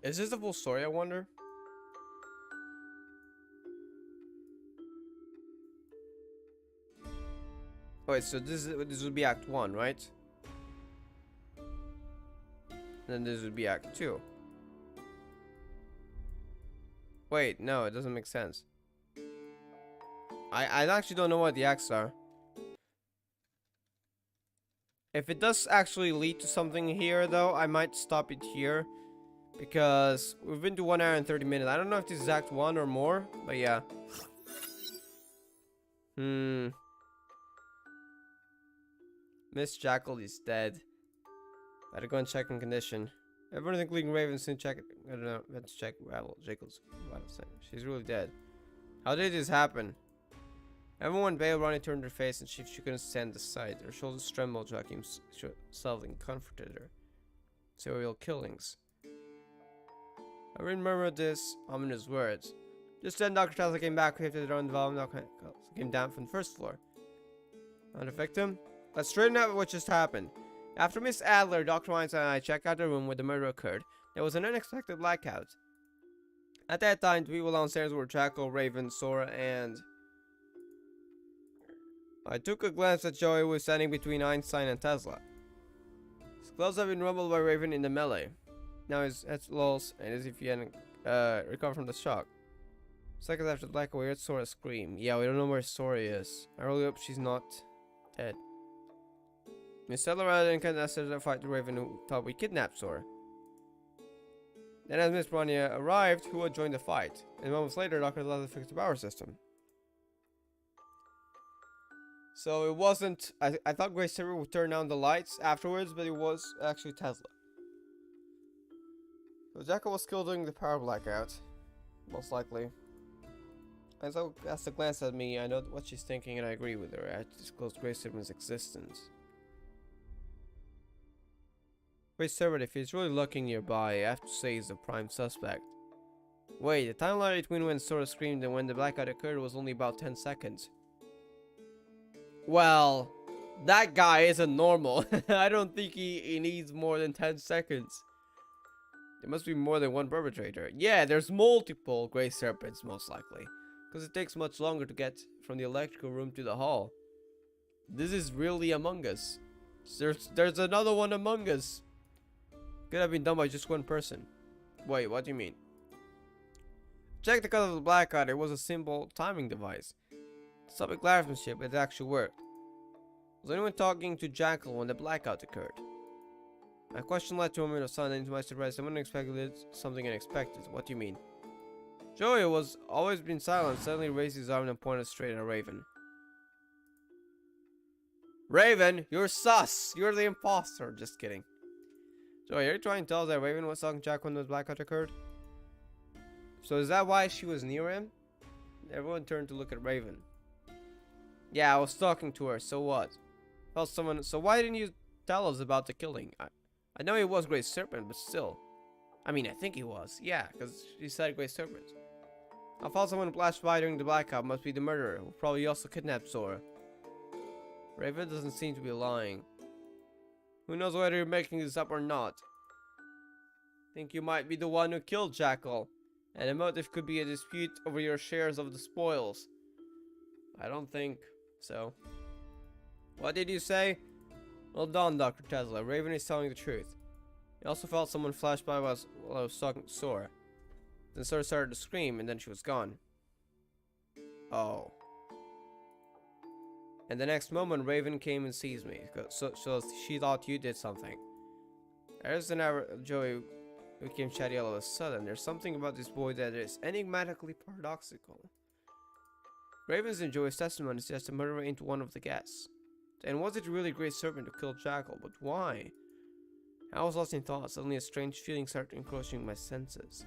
Is this the full story, I wonder? Wait, so this would be Act 1, right? Then this would be Act 2. Wait, no, it doesn't make sense. I actually don't know what the acts are. If it does actually lead to something here, though, I might stop it here. Because we've been to 1 hour and 30 minutes. I don't know if this is Act 1 or more, but yeah. Miss Jackal is dead. Better go and check in condition. Everyone including Raven soon check it. I don't know. Let's check Jackal's vital sign. She's really dead. How did this happen? Everyone bailed. Ronnie turned her face and she couldn't stand the sight. Her shoulders trembled. Joachim Selving comforted her. Serial killings. I remembered this ominous words. Just then, Dr. Tesla came back after their own development. Came down from the first floor. On the victim? Let's straighten out what just happened. After Miss Adler, Dr. Weinstein and I checked out the room where the murder occurred. There was an unexpected blackout. At that time, the people downstairs were Jackal, Raven, Sora, and... I took a glance at Joey, who was standing between Einstein and Tesla. His clothes had been rumbled by Raven in the melee. Now his head lolls, and as if he hadn't recovered from the shock. Seconds after the blackout, we heard Sora scream. Yeah, we don't know where Sora is. I really hope she's not dead. Miss Adler and Ken asked to fight the Raven, who thought we kidnapped Sora. Then as Miss Bronya arrived, who had joined the fight. And moments later, Dr. Tesla fixed the power system. So it wasn't... I thought Grace Silver would turn down the lights afterwards, but it was actually Tesla. So Jackal was killed during the power blackout. Most likely. As I cast a glance at me, I know what she's thinking and I agree with her. I had to disclose Grace Silver's existence. Grace Silver, if he's really looking nearby, I have to say he's the prime suspect. Wait, the timeline between when Sora screamed and when the blackout occurred was only about 10 seconds. Well, that guy isn't normal. I don't think he needs more than 10 seconds. There must be more than one perpetrator. Yeah, there's multiple Grey Serpents, most likely. Because it takes much longer to get from the electrical room to the hall. This is really Among Us. There's another one Among Us. Could have been done by just one person. Wait, what do you mean? Check the color of the blackout. It was a simple timing device. Stop the craftsmanship, it actually worked. Was anyone talking to Jackal when the blackout occurred? My question led to a moment of silence, and to my surprise, someone expected something unexpected. What do you mean? Joey, who was always been silent, suddenly raised his arm and pointed straight at Raven. Raven, you're sus! You're the imposter! Just kidding. Joey, are you trying to tell us that Raven was talking to Jack when the blackout occurred? So is that why she was near him? Everyone turned to look at Raven. Yeah, I was talking to her, so what? Well, so why didn't you tell us about the killing? I know he was Grey Serpent, but still. I mean, I think he was. Yeah, because she said Grey Serpent. I thought someone flashed by during the blackout must be the murderer, who probably also kidnapped Sora. Raven doesn't seem to be lying. Who knows whether you're making this up or not? Think you might be the one who killed Jackal, and the motive could be a dispute over your shares of the spoils. I don't think so. What did you say? Well done, Dr. Tesla. Raven is telling the truth. I also felt someone flash by while I was talking to Sora. Then Sora started to scream, and then she was gone. Oh. And the next moment, Raven came and seized me. So she thought you did something. As Joey became chatty all of a sudden. There's something about this boy that is enigmatically paradoxical. Raven's and Joey's testimony suggests the murderer ain't one of the guests. And was it really Grey Serpent who killed Jackal? But why? I was lost in thought. Suddenly a strange feeling started encroaching my senses.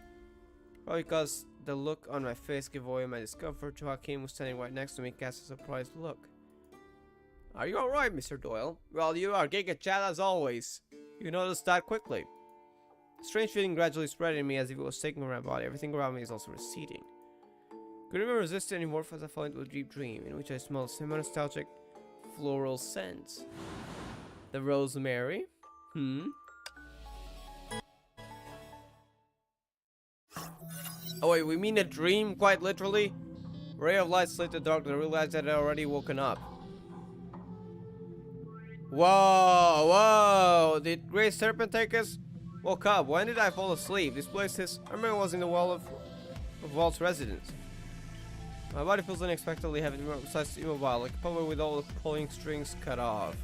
Probably because the look on my face gave away my discomfort. Joachim was standing right next to me, cast a surprised look. Are you alright, Mr. Doyle? Well, you are giga chat as always. You noticed that quickly. A strange feeling gradually spread in me as if it was taking over my body. Everything around me is also receding. Couldn't even resist it anymore as I fell into a deep dream in which I smelled a nostalgic floral scent. The Rosemary? Oh wait, we mean a dream, quite literally? A ray of light slid the dark and I realized that I had already woken up. Whoa, whoa! Did Grey Serpent take us? Woke up. When did I fall asleep? This place is... I remember it was in the wall of Walt's residence. My body feels unexpectedly heavy, besides immobile, like a puppet with all the pulling strings cut off.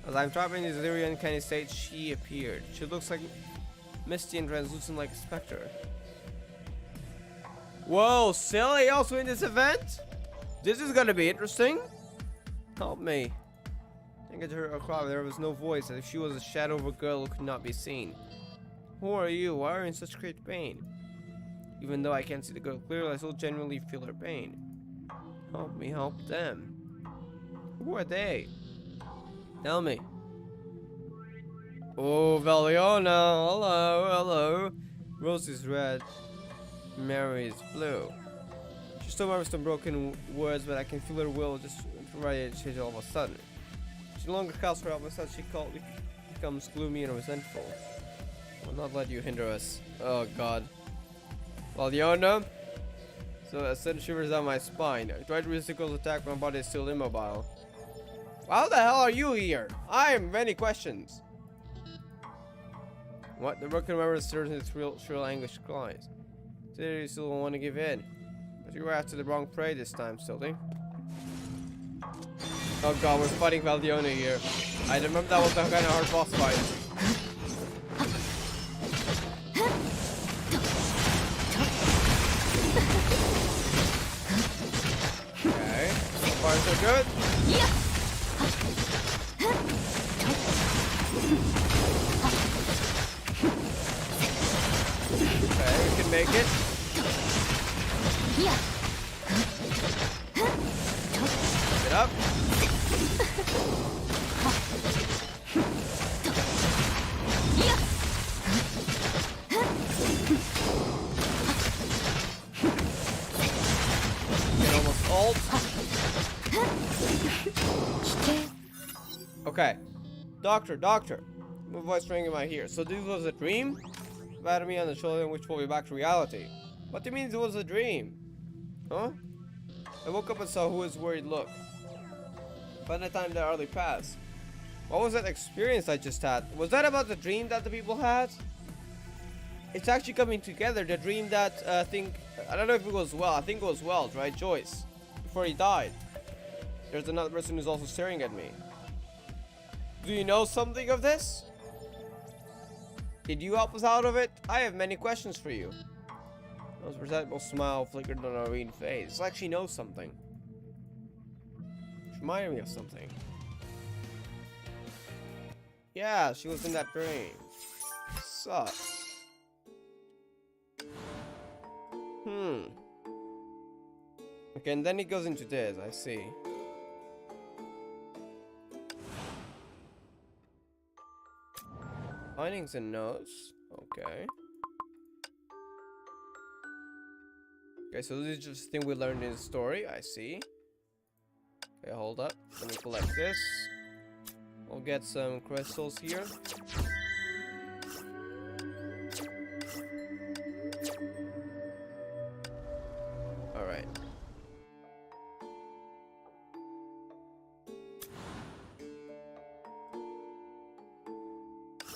As I'm trapped in this very uncanny state, she appeared. She looks like misty and translucent like a specter. Whoa, Silly also in this event? This is gonna be interesting. Help me. I get her a crowd. There was no voice, as if she was a shadow of a girl who could not be seen. Who are you? Why are you in such great pain? Even though I can't see the girl clearly, I still genuinely feel her pain. Help me help them. Who are they? Tell me. Oh, Valiona. Hello, hello. Rose is red. Mary is blue. She still remembers some broken words, but I can feel her will just ready to change all of a sudden. She no longer calls for help, instead she becomes gloomy and resentful. I will not let you hinder us. Oh god. Valiona? So a sudden shivers down my spine. I tried to resist the girl's attack, but my body is still immobile. How the hell are you here? I have many questions. What? The broken memory stirs in its shrill anguish cries. Today you still don't want to give in. But you were after the wrong prey this time, Stilty. Oh god, we're fighting Valiona here. I remember that was some kind of hard boss fight. Okay, so far so good. Okay, we can make it. Get up. Get almost ult. Okay. Doctor. My voice ringing in my ear. So this was a dream? Batted me on the shoulder, which pulled me back to reality. What do you mean it was a dream? Huh? I woke up and saw who his worried look. By the time that early passed. What was that experience I just had? Was that about the dream that the people had? It's actually coming together. The dream that I don't know if it goes well. I think it goes well, right? Joyce. Before he died. There's another person who's also staring at me. Do you know something of this? Did you help us out of it? I have many questions for you. Those presentable smile flickered on Irene's face. It's like she knows something. She reminded me of something. Yeah, she was in that dream. Sucks. Okay, and then he goes into this, I see. Findings and notes. Okay. Okay, so this is just a thing we learned in the story. I see. Okay, hold up. Let me collect this. We'll get some crystals here. Alright.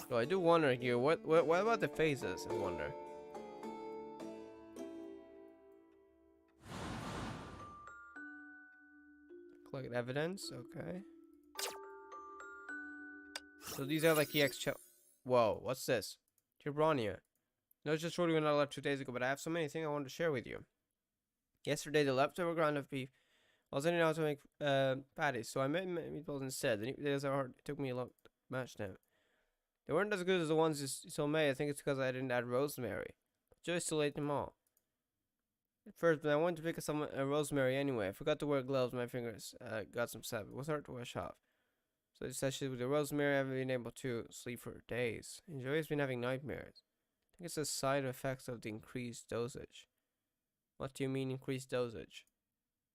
So I do wonder here, what about the phases? I wonder. Collect evidence, okay. So these are like EX Whoa, what's this? Tibrania. No, just told you when I left 2 days ago, but I have so many things I wanted to share with you. Yesterday, the leftover ground of beef. I was in out to make patties, so I made meatballs instead. The days are hard. It took me a long to match them. They weren't as good as the ones you still made. I think it's because I didn't add rosemary. Joyce still ate them all. At first, but I wanted to pick up some rosemary anyway. I forgot to wear gloves. My fingers got some sap. It was hard to wash off. So especially with the rosemary, I haven't been able to sleep for days. And Joy's been having nightmares. I think it's a side effect of the increased dosage. What do you mean increased dosage?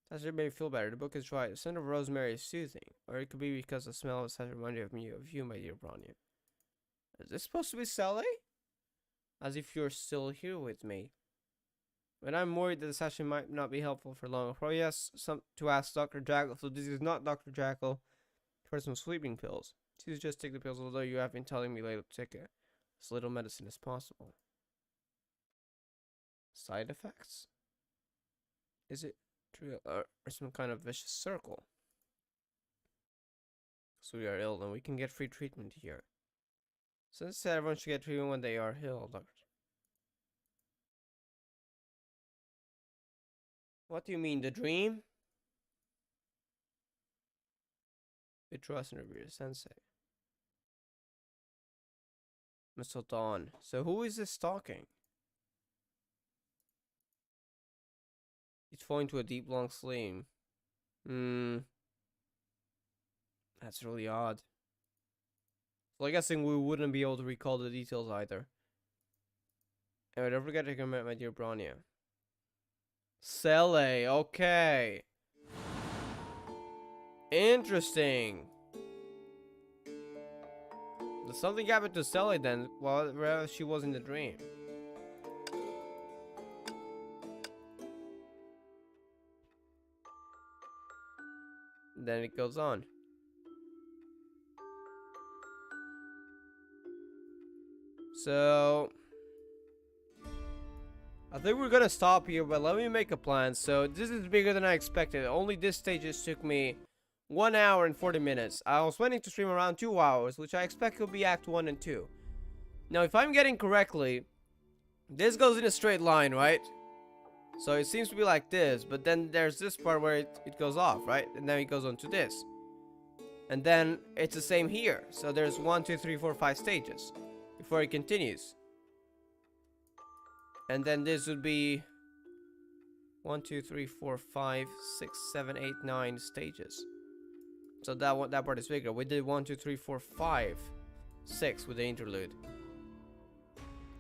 That should make me feel better. The book is right. The scent of rosemary is soothing. Or it could be because the smell of such reminded me of you, my dear Bronya. Is this supposed to be Sally? As if you're still here with me. But I'm worried that the session might not be helpful for long. I'll probably ask to ask Dr. Jackal. So this is not Dr. Jackal for some sleeping pills. Please just take the pills, although you have been telling me lately to take as little medicine as possible. Side effects? Is it true or some kind of vicious circle? So we are ill and we can get free treatment here. Since so everyone should get treatment when they are healed, Doctor. What do you mean, the dream? We trust and revere Sensei. Mr. Dawn. So who is this talking? He's falling to a deep long sleep. Hmm. That's really odd. So I'm guessing we wouldn't be able to recall the details either. Anyway, don't forget to comment, my dear Bronya. Cele, okay. Interesting. There's something happened to Cele then, while she was in the dream. Then it goes on. So I think we're gonna stop here, but let me make a plan. So this is bigger than I expected. Only this stages took me 1 hour and 40 minutes. I was planning to stream around 2 hours, which I expect will be Act 1 and 2. Now, if I'm getting correctly, this goes in a straight line, right? So it seems to be like this, but then there's this part where it goes off, right? And then it goes on to this. And then it's the same here. So there's 1, 2, 3, 4, 5 stages before it continues. And then this would be 1, 2, 3, 4, 5, 6, 7, 8, 9 stages. So that part is bigger. We did 1, 2, 3, 4, 5, 6 with the interlude.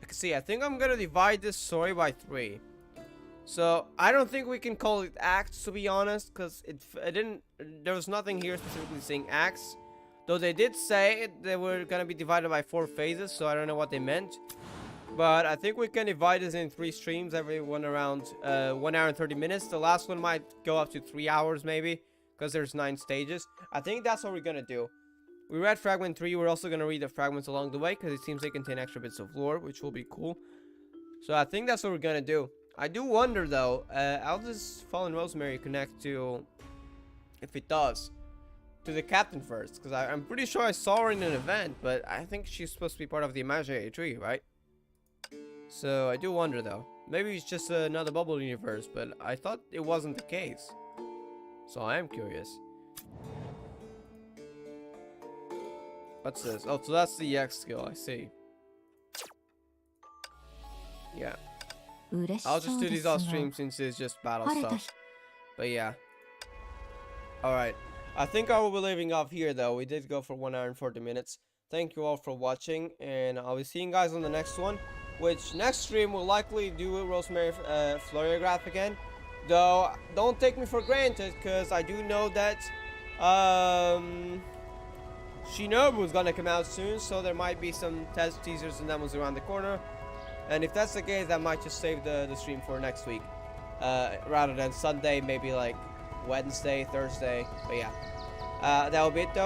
See, I think I'm gonna divide this story by 3. So I don't think we can call it acts, to be honest, because it didn't. There was nothing here specifically saying acts, though they did say they were gonna be divided by 4 phases. So I don't know what they meant. But I think we can divide this in 3 streams, every one around 1 hour and 30 minutes. The last one might go up to 3 hours maybe, because there's 9 stages. I think that's what we're gonna do. We read fragment 3, we're also gonna read the fragments along the way, because it seems they contain extra bits of lore, which will be cool. So I think that's what we're gonna do. I do wonder though, how does Fallen Rosemary connect to, if it does, to the captain first? Because I'm pretty sure I saw her in an event, but I think she's supposed to be part of the imaginary tree, right? So I do wonder though. Maybe it's just another bubble universe, but I thought it wasn't the case. So I am curious. What's this? Oh, so that's the EX skill, I see. Yeah. I'll just do these off stream since it's just battle stuff. But yeah. Alright. I think I will be leaving off here though. We did go for 1 hour and 40 minutes. Thank you all for watching, and I'll be seeing you guys on the next one. Which next stream will likely do Rosemary Floriograph again. Though, don't take me for granted, because I do know that Shinobu is gonna come out soon, so there might be some test teasers and demos around the corner. And if that's the case, I might just save the stream for next week, rather than Sunday, maybe like Wednesday, Thursday. But yeah, that will be it though.